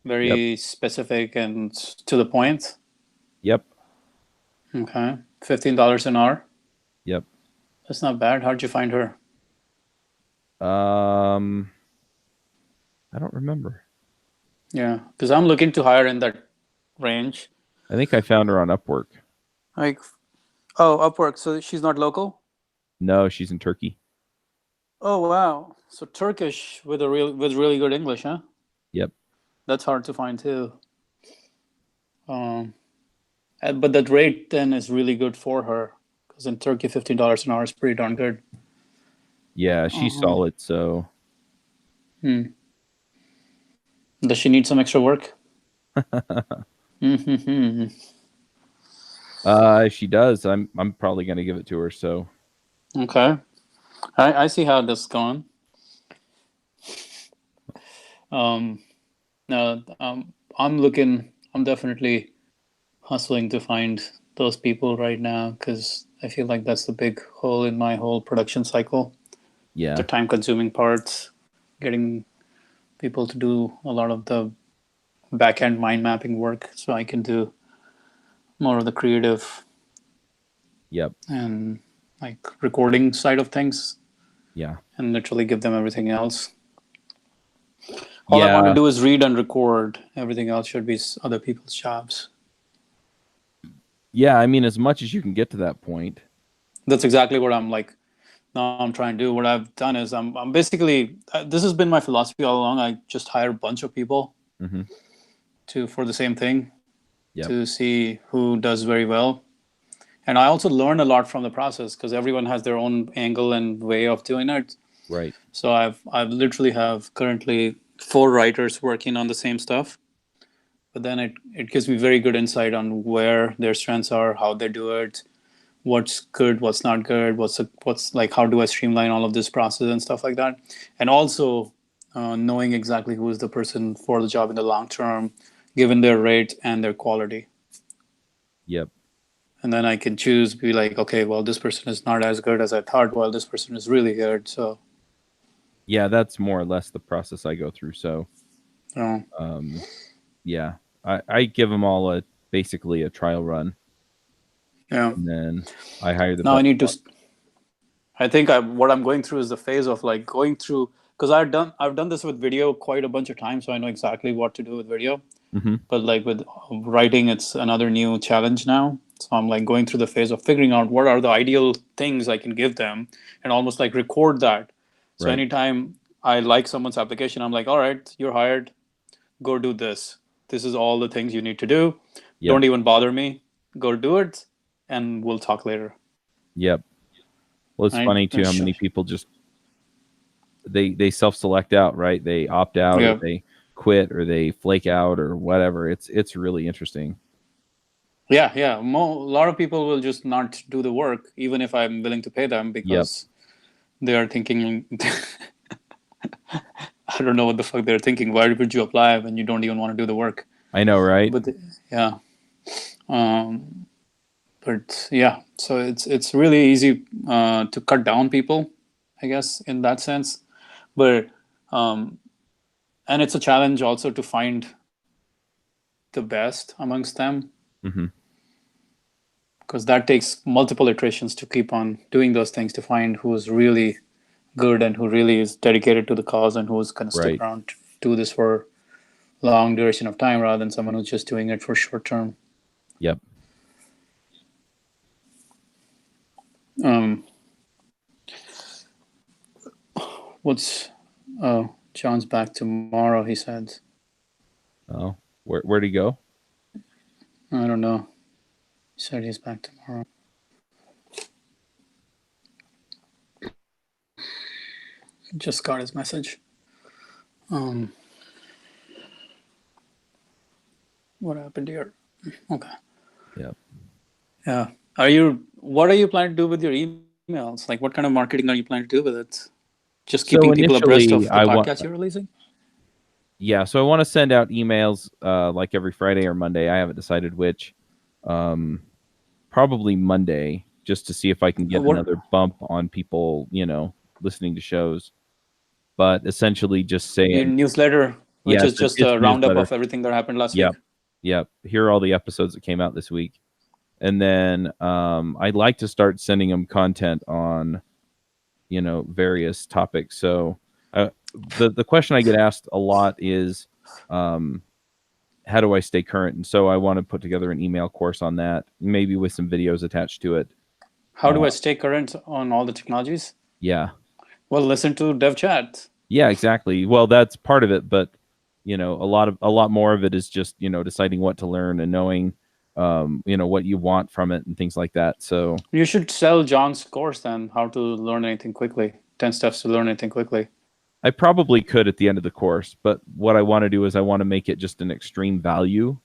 very specific, and to the point? Yep. Okay. $15 an hour? Yep. That's not bad. How'd you find her? I don't remember. Yeah, because I'm looking to hire in that range. I think I found her on Upwork. Upwork. So she's not local? No, she's in Turkey. Oh wow! So Turkish with really good English, huh? Yep. That's hard to find too. But that rate then is really good for her, because in Turkey, $15 an hour is pretty darn good. Yeah, she's solid. So. Does she need some extra work? If she does, I'm probably gonna give it to her. So. Okay, I see how this is going. No, I'm definitely hustling to find those people right now, because I feel like that's the big hole in my whole production cycle. Yeah. The time-consuming parts, getting people to do a lot of the back-end mind mapping work, so I can do more of the creative. Yep. And like recording side of things. Yeah. And literally give them everything else. All I want to do is read and record. Everything else should be other people's jobs. Yeah, I mean, as much as you can get to that point. That's exactly what I'm trying to do. What I've done is I'm basically, this has been my philosophy all along. I just hire a bunch of people for the same thing, to see who does very well. And I also learn a lot from the process, because everyone has their own angle and way of doing it. Right. So I've literally have currently 4 writers working on the same stuff. But then it gives me very good insight on where their strengths are, how they do it, what's good, what's not good, what's like, how do I streamline all of this process and stuff like that. And also knowing exactly who is the person for the job in the long term, given their rate and their quality. Yep. And then I can choose, be like, okay, well, this person is not as good as I thought, while this person is really good. So yeah, that's more or less the process I go through. So yeah, I give them all basically a trial run. Yeah. And then I hire the. Now I need to. I think what I'm going through is the phase of like going through, because I've done this with video quite a bunch of times, so I know exactly what to do with video. But like with writing, it's another new challenge now. So I'm like going through the phase of figuring out what are the ideal things I can give them, and almost like record that. So anytime I like someone's application, I'm like, all right, you're hired. Go do this. This is all the things you need to do. Yep. Don't even bother me. Go do it, and we'll talk later. Yep. Well, it's funny too how many people just they self-select out, right? They opt out, or they quit, or they flake out, or whatever. It's really interesting. Yeah. A lot of people will just not do the work, even if I'm willing to pay them, because they are thinking, I don't know what the fuck they're thinking. Why would you apply when you don't even want to do the work? I know, right? But but yeah, so it's really easy to cut down people, I guess, in that sense. But and it's a challenge also to find the best amongst them, Mm-hmm. because that takes multiple iterations to keep on doing those things to find who's really good and who really is dedicated to the cause and who's going to stick Right. around to do this for long duration of time rather than someone who's just doing it for short term. Yep. What's John's back tomorrow, he said. Oh, where'd he go? I don't know. He said he's back tomorrow. Just got his message. What happened here? Okay. Yep. Yeah. What are you planning to do with your emails? Like, what kind of marketing are you planning to do with it? Just So keeping people abreast of initially, the podcast you're releasing? Yeah, so I want to send out emails like every Friday or Monday. I haven't decided which. Probably Monday, just to see if I can get another bump on people, listening to shows. But essentially just saying... Your newsletter, which is just a roundup of everything that happened last week? Yep. Here are all the episodes that came out this week. And then I'd like to start sending them content on, various topics. So the question I get asked a lot is, how do I stay current? And so I want to put together an email course on that, maybe with some videos attached to it. How do I stay current on all the technologies? Yeah. Well, listen to Dev Chat. Yeah, exactly. Well, that's part of it, but a lot more of it is just, deciding what to learn and knowing, what you want from it and things like that. So you should sell John's course then, how to learn anything quickly, 10 steps to learn anything quickly. I probably could at the end of the course, but what I want to do is I want to make it just an extreme value.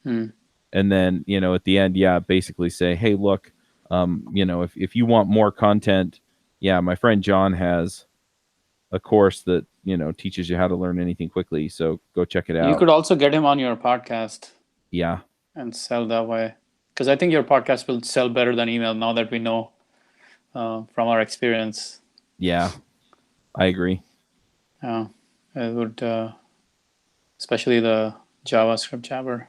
And then, at the end, basically say, hey, look, if you want more content, my friend John has a course that, teaches you how to learn anything quickly. So go check it out. You could also get him on your podcast. Yeah. And sell that way. Because I think your podcast will sell better than email now that we know from our experience. Yeah, I agree. Yeah, it would, especially the JavaScript jabber.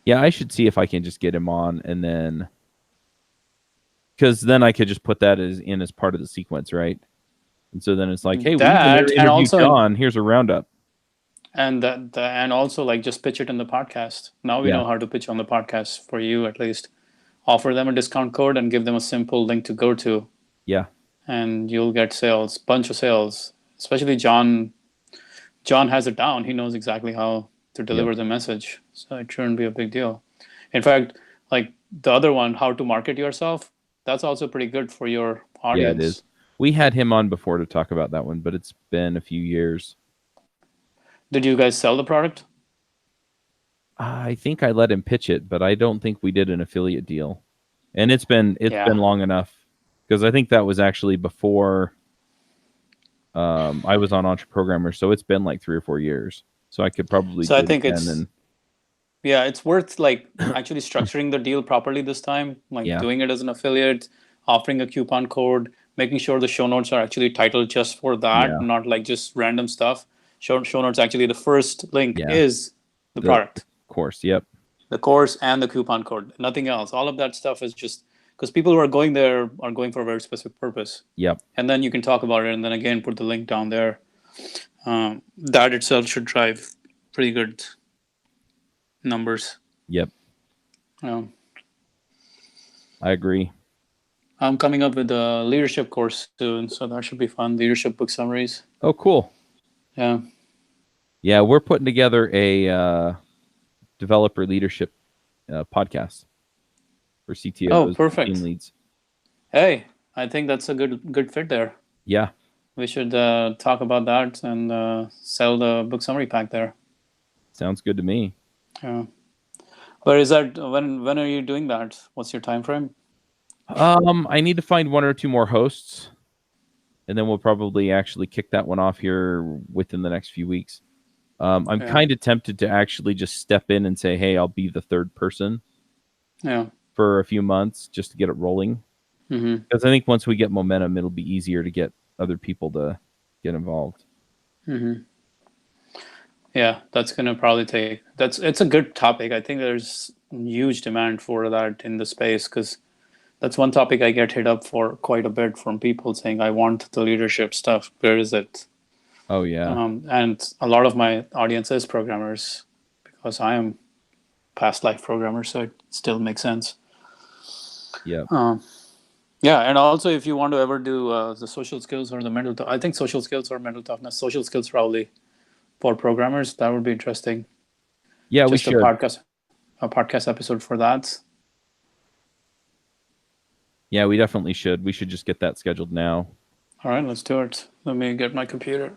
Yeah, I should see if I can just get him on, and then, because then I could just put that as part of the sequence, right? And so then it's like, hey, we interviewed John. Here's a roundup. And and also like just pitch it in the podcast. Now we know how to pitch on the podcast for you, at least. Offer them a discount code and give them a simple link to go to. Yeah. And you'll get sales, bunch of sales. Especially John. John has it down. He knows exactly how to deliver the message. So it shouldn't be a big deal. In fact, like the other one, how to market yourself, that's also pretty good for your audience. Yeah, it is. We had him on before to talk about that one, but it's been a few years. Did you guys sell the product? I think I let him pitch it, but I don't think we did an affiliate deal. And it's been long enough, because I think that was actually before I was on Entreprogrammer, so it's been like 3 or 4 years. So I could probably. So I think it's worth like actually structuring the deal properly this time, like doing it as an affiliate, offering a coupon code, making sure the show notes are actually titled just for that, not like just random stuff. Show notes, actually the first link is the product. Course, yep. The course and the coupon code, nothing else. All of that stuff is just because people who are going there are going for a very specific purpose. Yep. And then you can talk about it, and then again put the link down there. That itself should drive pretty good numbers. Yep. I agree. I'm coming up with a leadership course soon, so that should be fun. Leadership book summaries. Oh, cool. Yeah. Yeah, we're putting together a developer leadership podcast for CTOs. Oh, perfect. Team leads. Hey, I think that's a good fit there. Yeah. We should talk about that and sell the book summary pack there. Sounds good to me. Yeah. But is that when are you doing that? What's your time frame? I need to find 1 or 2 more hosts, and then we'll probably actually kick that one off here within the next few weeks. I'm kind of tempted to actually just step in and say, hey, I'll be the third person for a few months just to get it rolling. Because I think once we get momentum, it'll be easier to get other people to get involved. Yeah, that's gonna probably take. It's a good topic. I think there's huge demand for that in the space because that's one topic I get hit up for quite a bit from people saying, I want the leadership stuff. Where is it? Oh yeah. And a lot of my audience is programmers because I am past life programmer, so it still makes sense. Yeah. Yeah, and also if you want to ever do the social skills or the mental, I think social skills or mental toughness, social skills probably for programmers, that would be interesting. Yeah, we Just should. a podcast episode for that. Yeah, we definitely should. We should just get that scheduled now. All right, let's do it. Let me get my computer.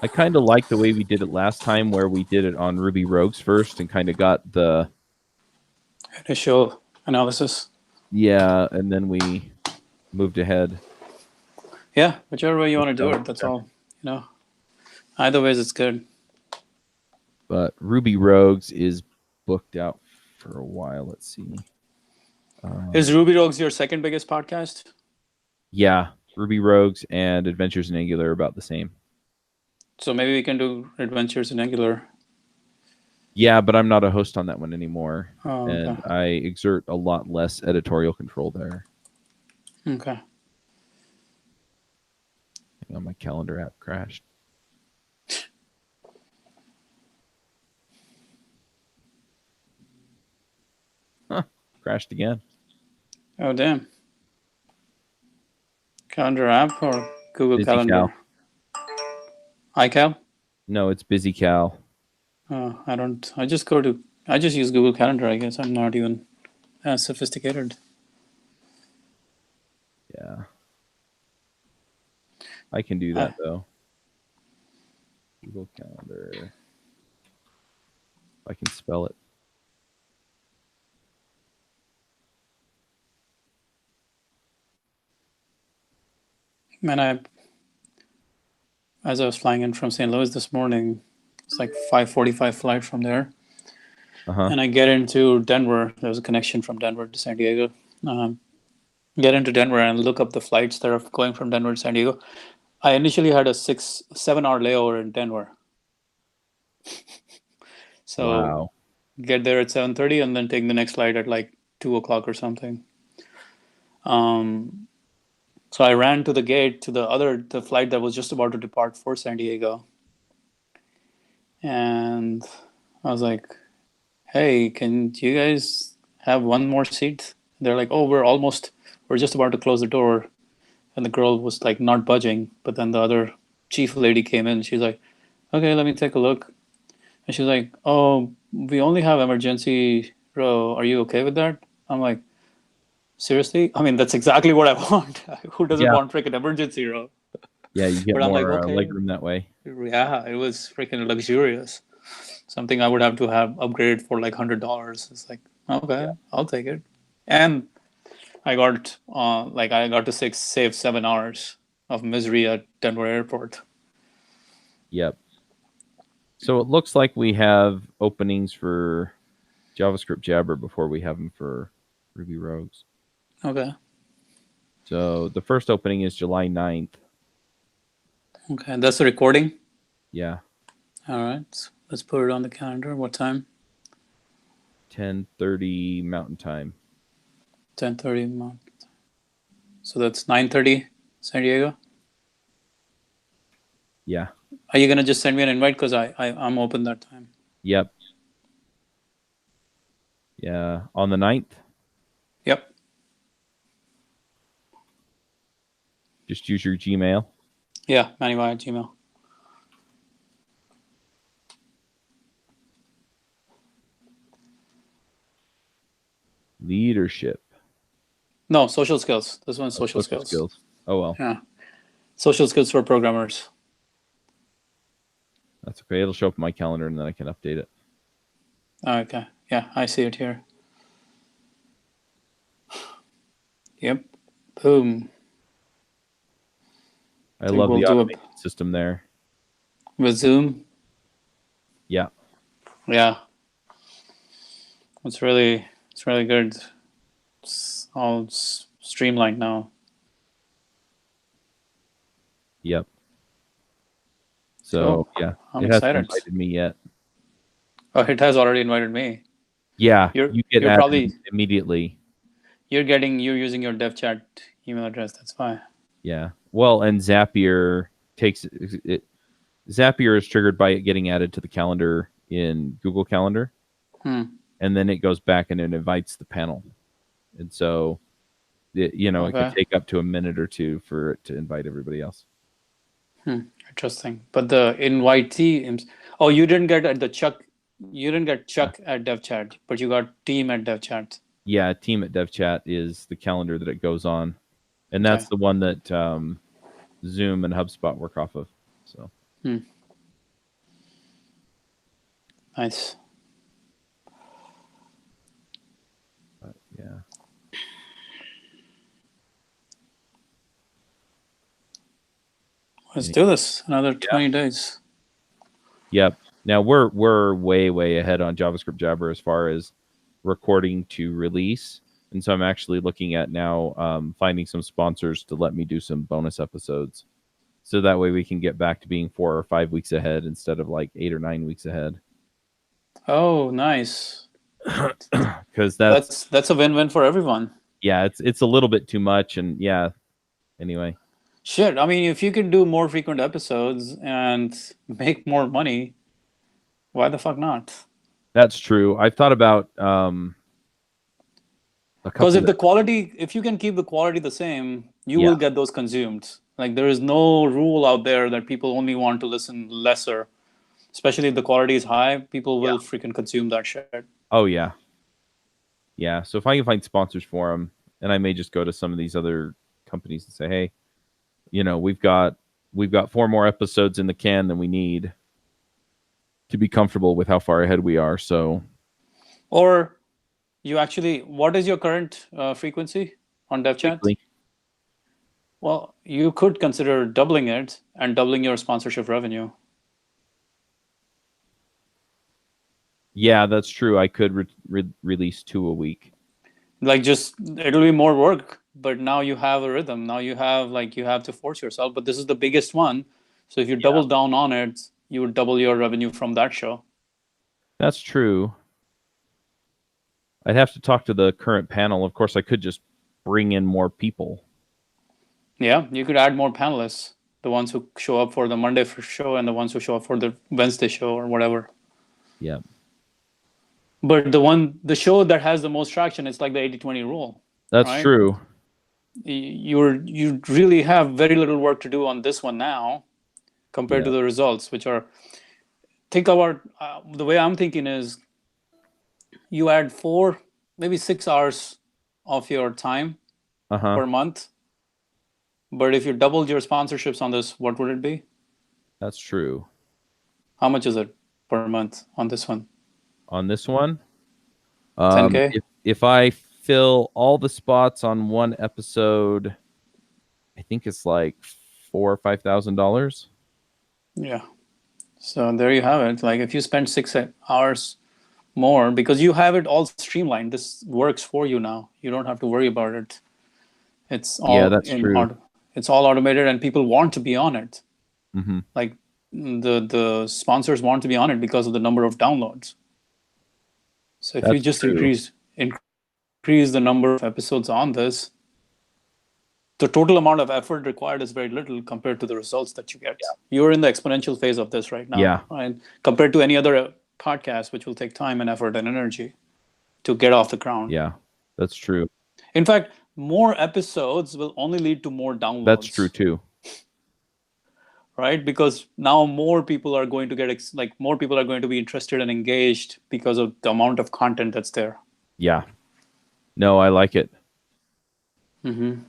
I kind of like the way we did it last time, where we did it on Ruby Rogues first and kind of got the Initial analysis. Yeah, and then we moved ahead. Yeah, whichever way you want to do it, that's all. Either ways, it's good. But Ruby Rogues is booked out for a while. Let's see. Is Ruby Rogues your second biggest podcast? Yeah, Ruby Rogues and Adventures in Angular are about the same. So maybe we can do Adventures in Angular. Yeah, but I'm not a host on that one anymore. Oh, okay. And I exert a lot less editorial control there. Okay. Hang on, my calendar app crashed. Huh, crashed again. Oh, damn. Calendar app or Google Busy Calendar? iCal? No, it's Busy Cal. Oh, I just use Google Calendar, I guess. I'm not even as sophisticated. Yeah. I can do that, though. Google Calendar. If I can spell it. Man, as I was flying in from St. Louis this morning, it's like 5:45 flight from there. And I get into Denver. There's a connection from Denver to San Diego. Get into Denver and look up the flights that are going from Denver to San Diego. I initially had a 7 hour layover in Denver. So wow. Get there at 7:30 and then take the next flight at like 2 o'clock or something. So I ran to the gate to the flight that was just about to depart for San Diego. And I was like, hey, can you guys have one more seat? They're like, oh, we're just about to close the door. And the girl was like not budging. But then the other chief lady came in. She's like, okay, let me take a look. And she's like, oh, we only have emergency row. Are you okay with that? I'm like, seriously? I mean, that's exactly what I want. Who doesn't want freaking emergency row? Yeah, you get But I'm more like, okay. legroom that way. Yeah, it was freaking luxurious. Something I would have to have upgraded for like $100. It's like, okay, I'll take it. And I got to save 7 hours of misery at Denver Airport. Yep. So it looks like we have openings for JavaScript Jabber before we have them for Ruby Rogues. Okay. So the first opening is July 9th. Okay, that's the recording? Yeah. All right. Let's put it on the calendar. What time? 10:30 Mountain Time. 10:30 Mountain Time. So that's 9:30 San Diego? Yeah. Are you going to just send me an invite? Because I'm open that time. Yep. Yeah. On the 9th? Yep. Just use your Gmail? Yeah, Manny at Gmail. Leadership. No, social skills. This one's social skills. Oh, well. Yeah. Social skills for programmers. That's okay. It'll show up in my calendar and then I can update it. Okay. Yeah, I see it here. Yep. Boom. I love the automation system there. With Zoom? Yeah. Yeah. It's really good. It's all streamlined now. Yep. So yeah, I'm it hasn't excited. invited me yet. Oh, it has already invited me. Yeah, You're you get you're added probably immediately. you're using your dev chat email address. That's why. Yeah. Well, and Zapier takes it. Zapier is triggered by it getting added to the calendar in Google Calendar, and then it goes back and it invites the panel, and so it can take up to a minute or two for it to invite everybody else. Interesting. But the invitee, oh, you didn't get at the Chuck. You didn't get Chuck at DevChat, but you got Team at DevChat. Yeah, Team at DevChat is the calendar that it goes on, and that's the one that Zoom and HubSpot work off of. So. Nice. But, yeah. Let's do this. Another 20 days. Yep. Now we're way ahead on JavaScript Jabber as far as recording to release, and so I'm actually looking at now finding some sponsors to let me do some bonus episodes, so that way we can get back to being 4 or 5 weeks ahead instead of like 8 or 9 weeks ahead. Oh, nice. Because that's a win-win for everyone. Yeah, it's a little bit too much, and yeah. Anyway. Shit, I mean, if you can do more frequent episodes and make more money, why the fuck not? That's true. I've thought about because if you can keep the quality the same, you will get those consumed. Like there is no rule out there that people only want to listen lesser. Especially if the quality is high, people will freaking consume that shit. Oh yeah. Yeah. So if I can find sponsors for them, and I may just go to some of these other companies and say, hey, we've got 4 more episodes in the can than we need to be comfortable with how far ahead we are. So, or you actually, what is your current frequency on DevChat? Weekly. Well, you could consider doubling it and doubling your sponsorship revenue. Yeah, that's true. I could release 2 a week. Like it'll be more work, but now you have a rhythm. Now you have to force yourself. But this is the biggest one. So if you double down on it, you would double your revenue from that show. That's true. I'd have to talk to the current panel. Of course, I could just bring in more people. Yeah, you could add more panelists. The ones who show up for the Monday show and the ones who show up for the Wednesday show or whatever. Yeah. But the show that has the most traction, it's like the 80-20 rule. That's true. You really have very little work to do on this one now compared to the results, which are, think about the way I'm thinking is you add 4, maybe 6 hours of your time per month. But if you doubled your sponsorships on this, what would it be? That's true. How much is it per month on this one? On this one? 10K? If I fill all the spots on one episode, I think it's like $4,000 or $5,000. Yeah. So there you have it. Like if you spend 6 hours more, because you have it all streamlined, this works for you now. You don't have to worry about it. It's all that's true. It's all automated, and people want to be on it. Mm-hmm. Like the sponsors want to be on it because of the number of downloads. So if you just increase the number of episodes on this, the total amount of effort required is very little compared to the results that you get. Yeah. You're in the exponential phase of this right now. Yeah. Right? Compared to any other podcast, which will take time and effort and energy to get off the ground. Yeah, that's true. In fact, more episodes will only lead to more downloads. That's true too. Right? Because now more people are going to more people are going to be interested and engaged because of the amount of content that's there. Yeah. No, I like it. Mm-hmm.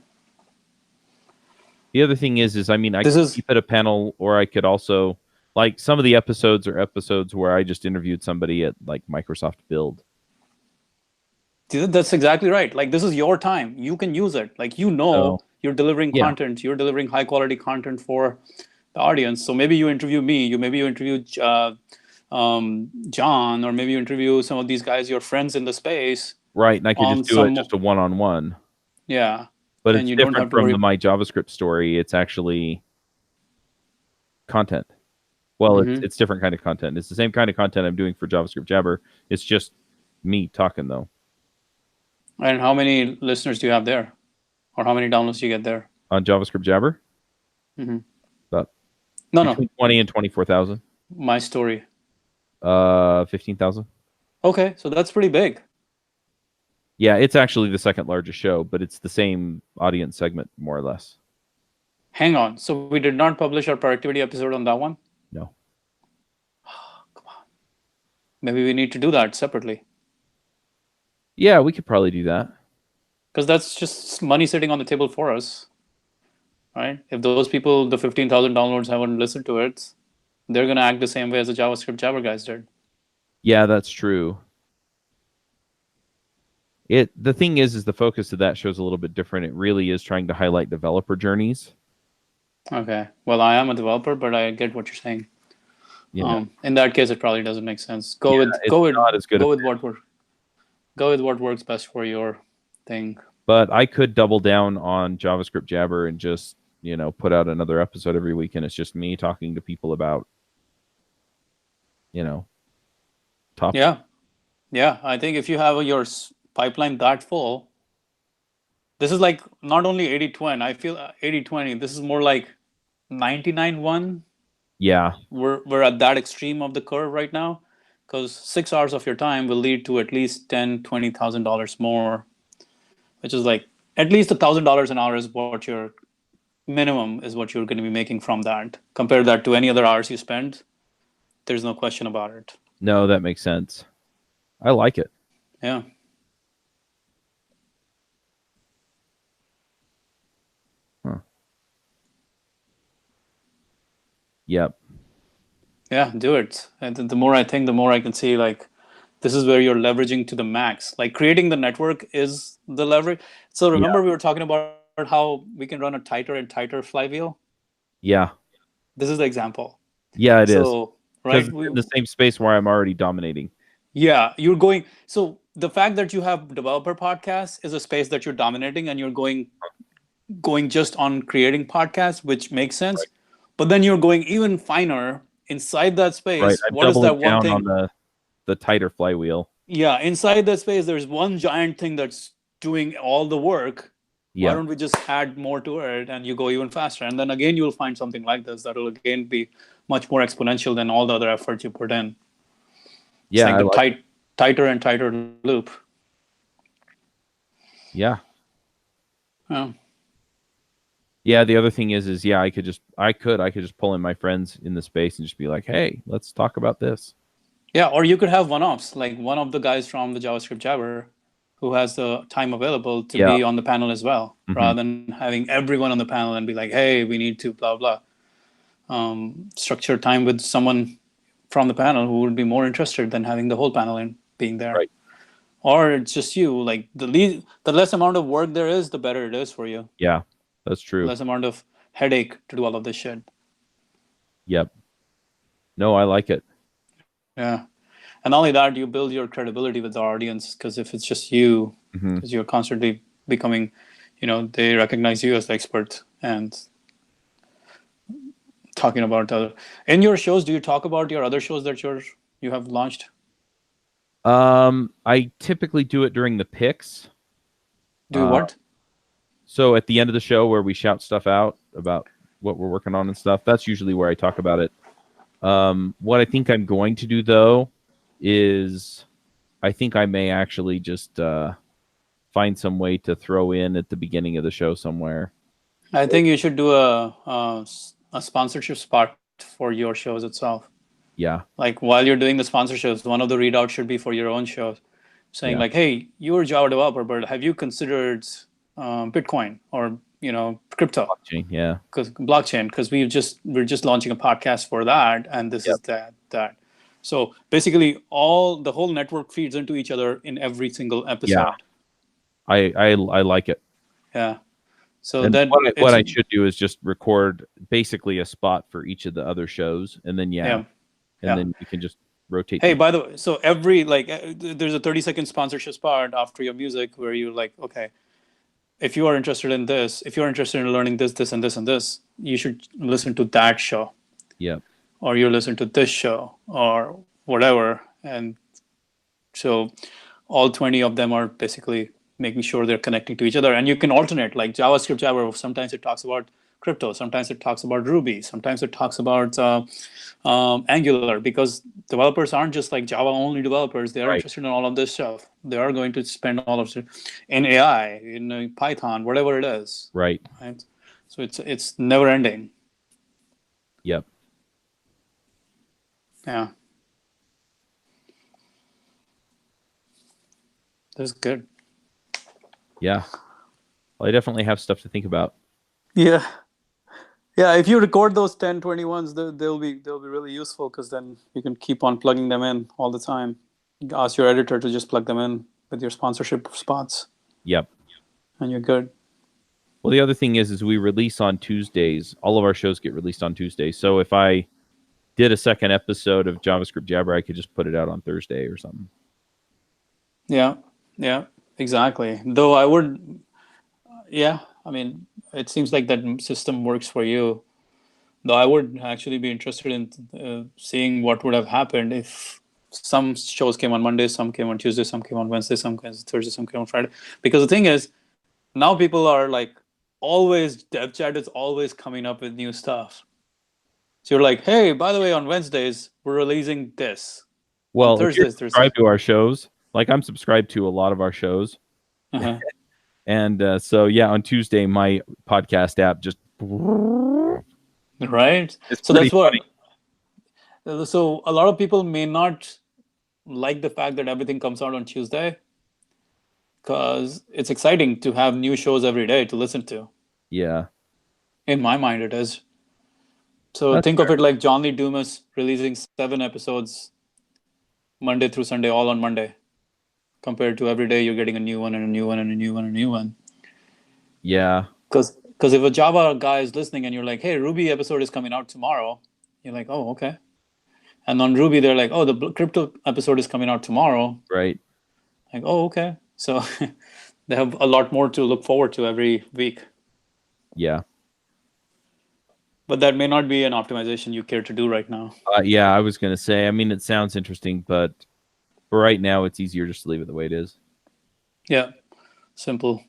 The other thing is I mean, I could keep it a panel, or I could also, like, some of the episodes are episodes where I just interviewed somebody at like Microsoft Build. That's exactly right. Like, this is your time. You can use it. Like, you're delivering content. You're delivering high quality content for the audience. So maybe you interview me. Maybe you interview John, or maybe you interview some of these guys, your friends in the space. Right, and I could just do it just a one-on-one. Yeah. But it's different from the My JavaScript story. It's actually content. Well, Mhm. it's different kind of content. It's the same kind of content I'm doing for JavaScript Jabber. It's just me talking though. And how many listeners do you have there, or how many downloads do you get there? On JavaScript Jabber, about No, between 20 and 24,000. my story. 15,000. Okay, so that's pretty big. Yeah, it's actually the second largest show, but it's the same audience segment, more or less. Hang on. So we did not publish our productivity episode on that one? No. Come on. Maybe we need to do that separately. Yeah, we could probably do that. Because that's just money sitting on the table for us. Right? If those people, the 15,000 downloads, haven't listened to it, they're going to act the same way as the JavaScript Jabber guys did. Yeah, that's true. The thing is the focus of that show is a little bit different. It really is trying to highlight developer journeys. Okay. Well, I am a developer, but I get what you're saying. Yeah. In that case, it probably doesn't make sense. Go with what works best for your thing. But I could double down on JavaScript Jabber and just, put out another episode every week, and it's just me talking to people about, topics. Yeah. I think if you have your pipeline that full, this is like not only 80-20. I feel 80-20. This is more like 99-1. Yeah. We're at that extreme of the curve right now, because 6 hours of your time will lead to at least $10,000-$20,000 more, which is like at least $1,000 an hour is what your minimum is what you're going to be making from that. Compare that to any other hours you spend. There's no question about it. No, that makes sense. I like it. Yeah. Huh. Yep. Yeah, do it. And the more I think, the more I can see, like, this is where you're leveraging to the max. Like, creating the network is the leverage. So remember we were talking about how we can run a tighter and tighter flywheel? Yeah. This is the example. Yeah, it is. Right? In the same space where I'm already dominating. Yeah, you're going. So the fact that you have developer podcasts is a space that you're dominating, and you're going just on creating podcasts, which makes sense. Right. But then you're going even finer inside that space. Right. I'm what is that one down thing on the tighter flywheel? Yeah, inside that space, there's one giant thing that's doing all the work. Yeah. Why don't we just add more to it, and you go even faster? And then again, you'll find something like this that will again be much more exponential than all the other efforts you put in. Yeah, it's like the tighter and tighter loop. Yeah. Oh. Yeah, the other thing is I could just pull in my friends in the space and just be like, hey, let's talk about this. Yeah, or you could have one-offs, like one of the guys from the JavaScript Jabber who has the time available to be on the panel as well, rather than having everyone on the panel and be like, hey, we need to blah, blah. Structure time with someone from the panel who would be more interested than having the whole panel in being there. Right. Or it's just you. Like the less amount of work there is, the better it is for you. Yeah, that's true. Less amount of headache to do all of this shit. Yep. No, I like it. Yeah. And not only that, you build your credibility with the audience, because if it's just you, because you're constantly becoming, they recognize you as the expert and talking about in your shows. Do you talk about your other shows that you have launched? I typically do it during the picks. Do what? So at the end of the show where we shout stuff out about what we're working on and stuff, that's usually where I talk about it. What I think I'm going to do though is I think I may actually just find some way to throw in at the beginning of the show somewhere. I think you should do a sponsorship spot for your shows itself. Yeah. Like while you're doing the sponsorships, one of the readouts should be for your own shows, saying like, hey, you're a Java developer, but have you considered Bitcoin or crypto? Blockchain, yeah. Because we're just launching a podcast for that, and this is that. So basically, the whole network feeds into each other in every single episode. Yeah. I like it. Yeah. So and then what I should do is just record basically a spot for each of the other shows, and then then you can just rotate. Hey, by the way, so every there's a 30-second sponsorship spot after your music where you're like, okay, if you are interested in this, if you're interested in learning this, this, and this, and this, you should listen to that show. Yep. Or you listen to this show or whatever. And so all 20 of them are basically making sure they're connecting to each other. And you can alternate, like JavaScript Jabber. Sometimes it talks about crypto. Sometimes it talks about Ruby. Sometimes it talks about Angular, because developers aren't just like Java only developers. They are Right. interested in all of this stuff. They are going to spend all of it in AI, in Python, whatever it is. Right. Right. So it's never ending. Yep. Yeah. That's good. Yeah. Well, I definitely have stuff to think about. Yeah. Yeah, if you record those 10, 20 ones, they'll be really useful, because then you can keep on plugging them in all the time. Ask your editor to just plug them in with your sponsorship spots. Yep. And you're good. Well, the other thing is we release on Tuesdays. All of our shows get released on Tuesdays. So if I did a second episode of JavaScript Jabber, I could just put it out on Thursday or something. Yeah, exactly. Though I would, I mean, it seems like that system works for you. Though I would actually be interested in seeing what would have happened if some shows came on Monday, some came on Tuesday, some came on Wednesday, some came on Thursday, some came on Friday. Because the thing is, now people are like, always, dev chat is always coming up with new stuff. So you're like, hey, by the way, on Wednesdays, we're releasing this. Well, on Thursdays, if you're subscribed to our shows, like I'm subscribed to a lot of our shows. Uh-huh. And so, yeah, on Tuesday, my podcast app just... Right? It's So that's funny. what... So a lot of people may not like the fact that everything comes out on Tuesday, because it's exciting to have new shows every day to listen to. Yeah. In my mind, it is. So That's think fair. of it like John Lee Dumas releasing 7 episodes Monday through Sunday, all on Monday, compared to every day you're getting a new one and a new one and a new one and a new one. Yeah. Because if a Java guy is listening and you're like, hey, Ruby episode is coming out tomorrow, you're like, oh, okay. And on Ruby, they're like, oh, the crypto episode is coming out tomorrow. Right. Like, oh, okay. So they have a lot more to look forward to every week. Yeah. But that may not be an optimization you care to do right now. Yeah, I was going to say, I mean, it sounds interesting, but for right now, it's easier just to leave it the way it is. Yeah. Simple.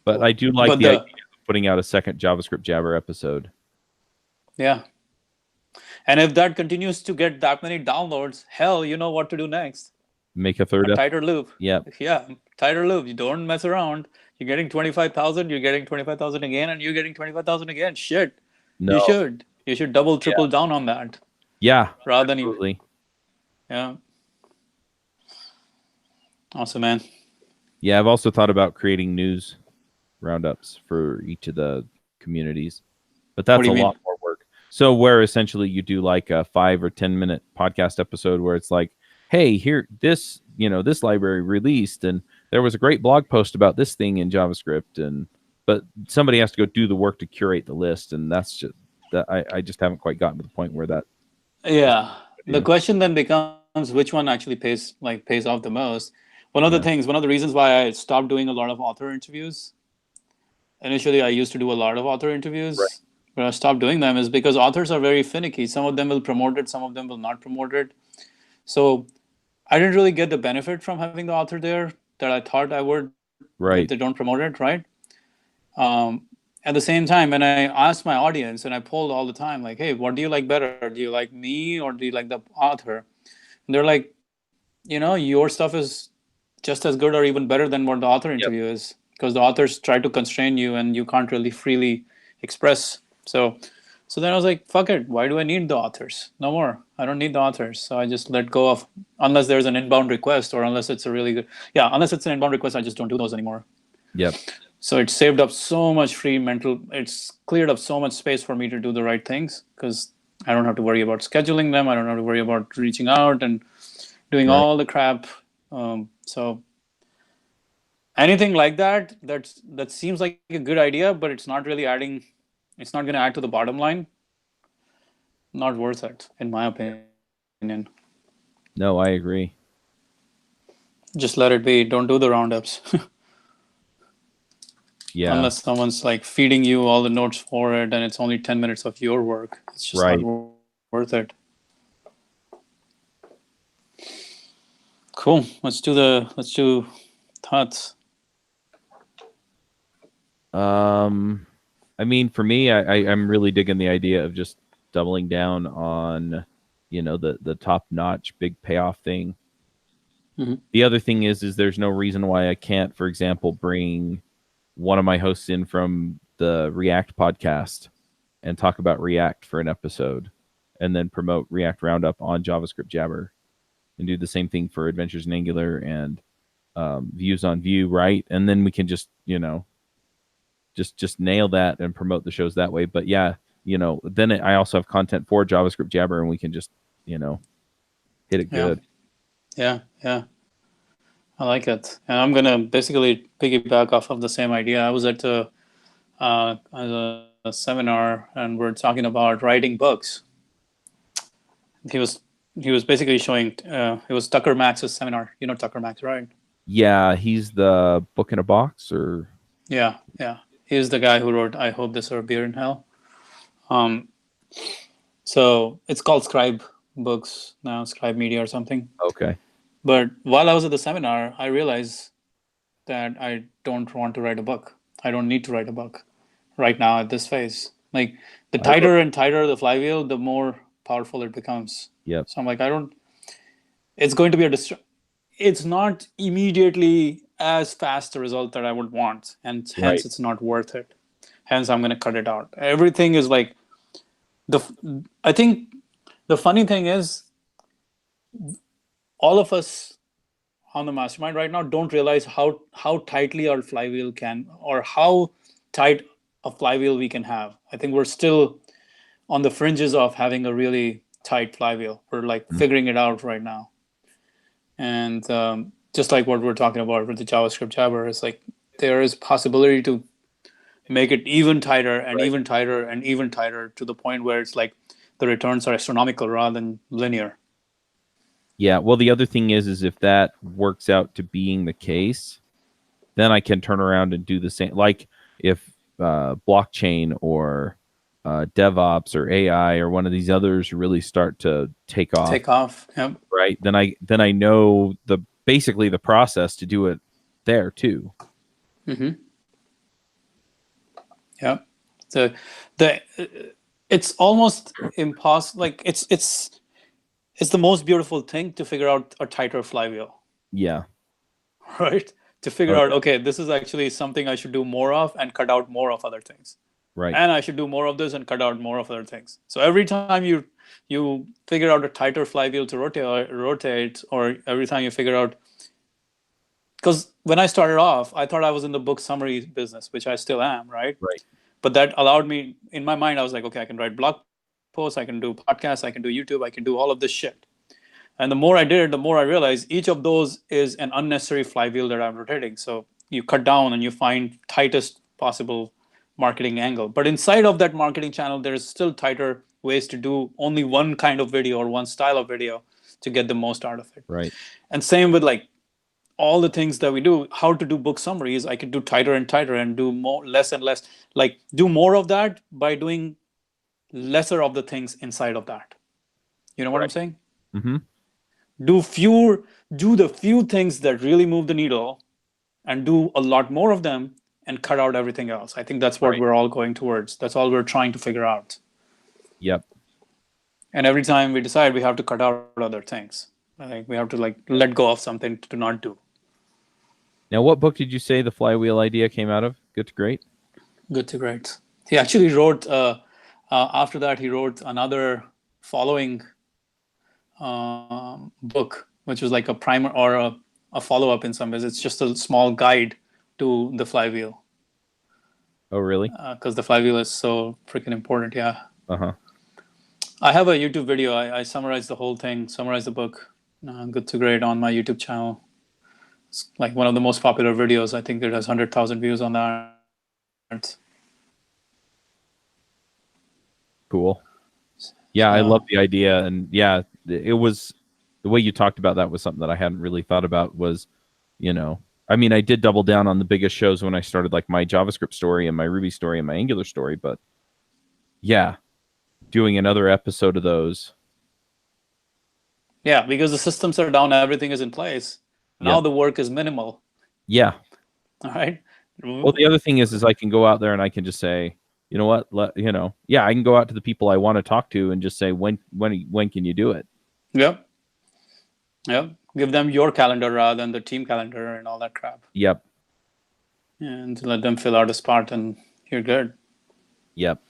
But I do like But the idea of putting out a second JavaScript Jabber episode. Yeah. And if that continues to get that many downloads, hell, you know what to do next. Make a third A episode. tighter loop. Yep. Yeah, tighter loop. You don't mess around. You're getting 25,000, you're getting 25,000 again, and you're getting 25,000 again. Shit. No. You should double, triple down on that. Yeah. Rather than Absolutely. Yeah. Awesome, man. Yeah, I've also thought about creating news roundups for each of the communities, but that's What do a you lot more work. So where essentially you do like a 5 or 10 minute podcast episode where it's like, hey, here, this library released, and there was a great blog post about this thing in JavaScript, but somebody has to go do the work to curate the list, and that's just that I just haven't quite gotten to the point where that. Yeah. The question then becomes which one actually pays off the most. One of the reasons why I stopped doing a lot of author interviews. Initially, I used to do a lot of author interviews, Right. but I stopped doing them is because authors are very finicky. Some of them will promote it, some of them will not promote it. So I didn't really get the benefit from having the author there that I thought I would. Right. If they don't promote it, right? At the same time, when I asked my audience and I polled all the time, like, hey, what do you like better? Do you like me or do you like the author? And they're like, your stuff is just as good or even better than what the author interview is, because the authors try to constrain you and you can't really freely express. So then I was like, fuck it. Why do I need the authors? No more. I don't need the authors. So I just let go of, unless there's an inbound request or unless it's a really good, unless it's an inbound request, I just don't do those anymore. Yep. So it saved up so much it's cleared up so much space for me to do the right things, because I don't have to worry about scheduling them. I don't have to worry about reaching out and doing all the crap. So anything like that seems like a good idea, but it's not really adding, it's not going to add to the bottom line. Not worth it, in my opinion. No, I agree. Just let it be. Don't do the roundups. Yeah. Unless someone's like feeding you all the notes for it and it's only 10 minutes of your work. It's just Right. not worth it. Cool. Let's do thoughts. I mean, for me, I'm really digging the idea of just doubling down on, the top notch big payoff thing. Mm-hmm. The other thing is there's no reason why I can't, for example, bring one of my hosts in from the React podcast and talk about React for an episode, and then promote React Roundup on JavaScript Jabber, and do the same thing for Adventures in Angular and Views on Vue, right? And then we can just, just nail that and promote the shows that way. But yeah, then I also have content for JavaScript Jabber, and we can just, hit it good. Yeah. I like it. And I'm going to basically piggyback off of the same idea. I was at a seminar, and we're talking about writing books. He was basically showing, it was Tucker Max's seminar. You know Tucker Max, right? Yeah, he's the Book in a Box, or... Yeah. He's the guy who wrote I Hope This Or Beer in Hell. So it's called Scribe Books now, Scribe Media or something. Okay. But while I was at the seminar, I realized that I don't want to write a book. I don't need to write a book right now at this phase. Like, the tighter and tighter the flywheel, the more powerful it becomes. Yep. So I'm like, it's going to be it's not immediately as fast a result that I would want. And hence It's not worth it. Hence I'm going to cut it out. Everything is like, I think the funny thing is, all of us on the mastermind right now don't realize how tightly our flywheel can, or how tight a flywheel we can have. I think we're still on the fringes of having a really tight flywheel. We're like figuring it out right now. And just like what we're talking about with the JavaScript Jabber, it's like there is possibility to make it even tighter and even tighter and even tighter, to the point where it's like the returns are astronomical rather than linear. Yeah, well, the other thing is if that works out to being the case, then I can turn around and do the same. Like if blockchain or DevOps or AI or one of these others really start to take off, yep. Right? Then I know basically the process to do it there too. Mm-hmm. Yeah. It's almost impossible. Like it's the most beautiful thing to figure out a tighter flywheel. Yeah. Right? To figure out, okay, this is actually something I should do more of and cut out more of other things. Right. And I should do more of this and cut out more of other things. So every time you figure out a tighter flywheel to rotate, or every time you figure out, because when I started off, I thought I was in the book summary business, which I still am, right? Right. But that allowed me, in my mind, I was like, okay, I can write blog posts, I can do podcasts, I can do YouTube, I can do all of this shit. And the more I did it, the more I realized each of those is an unnecessary flywheel that I'm rotating. So you cut down and you find tightest possible marketing angle. But inside of that marketing channel, there is still tighter ways to do only one kind of video or one style of video to get the most out of it. Right. And same with like all the things that we do, how to do book summaries, I can do tighter and tighter and do less and less, like do more of that by doing lesser of the things inside of that. You know what I'm saying? Mm-hmm. Do the few things that really move the needle and do a lot more of them and cut out everything else. I think that's what we're all going towards. That's all we're trying to figure out. Yep. And every time we decide, we have to cut out other things. I think we have to like let go of something to not do. Now, what book did you say the flywheel idea came out of? Good to Great? Good to Great. He actually wrote, after that, he wrote another following book, which was like a primer or a follow-up in some ways. It's just a small guide to the flywheel. Oh, really? Because the flywheel is so freaking important, yeah. Uh-huh. I have a YouTube video. I summarize the whole thing, summarize the book, Good to Great, on my YouTube channel. It's like one of the most popular videos. I think it has 100,000 views on that. Cool. Yeah, I love the idea. And yeah, it was, the way you talked about that was something that I hadn't really thought about was, I mean, I did double down on the biggest shows when I started, like my JavaScript story and my Ruby story and my Angular story, but yeah, doing another episode of those. Yeah, because the systems are down, everything is in place. Now Yep. the work is minimal. Yeah. All right. Well, the other thing is I can go out there and I can just say, you know what, I can go out to the people I want to talk to and just say, when can you do it? Yep. Give them your calendar rather than the team calendar and all that crap. Yep. And let them fill out a spot, and you're good. Yep.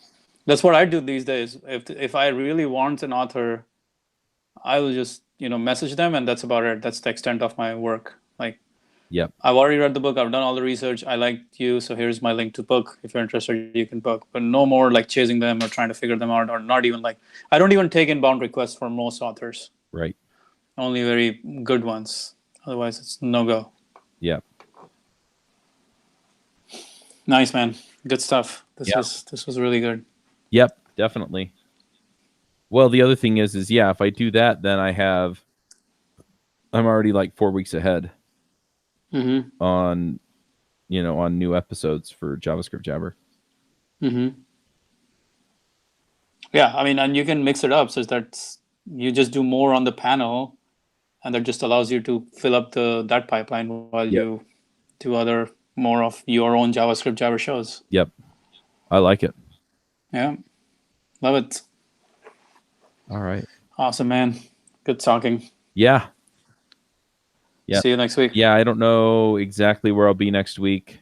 That's what I do these days. If I really want an author, I will just message them, and that's about it. That's the extent of my work. Like, yep. I've already read the book. I've done all the research. I liked you, so here's my link to book. If you're interested, you can book. But no more like chasing them or trying to figure them out, or not even like I don't even take inbound requests for most authors. Right. Only very good ones. Otherwise, it's no go. Yep. Nice, man. Good stuff. This was really good. Yep, definitely. Well, the other thing is if I do that, then I'm already like 4 weeks ahead on new episodes for JavaScript Jabber. Yeah, I mean, and you can mix it up so that you just do more on the panel, and that just allows you to fill up that pipeline while you do more of your own JavaScript Jabber shows. Yep. I like it. Yeah. Love it. All right. Awesome, man. Good talking. Yeah. Yeah. See you next week. Yeah, I don't know exactly where I'll be next week.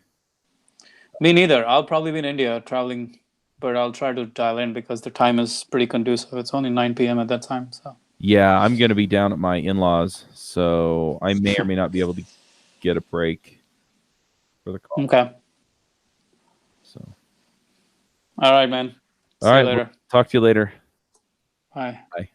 Me neither. I'll probably be in India traveling, but I'll try to dial in because the time is pretty conducive. It's only 9 p.m. at that time. So. Yeah, I'm going to be down at my in-laws, so I may or may not be able to get a break for the call. Okay. So. All right, man. See you later. We'll talk to you later. Bye. Bye.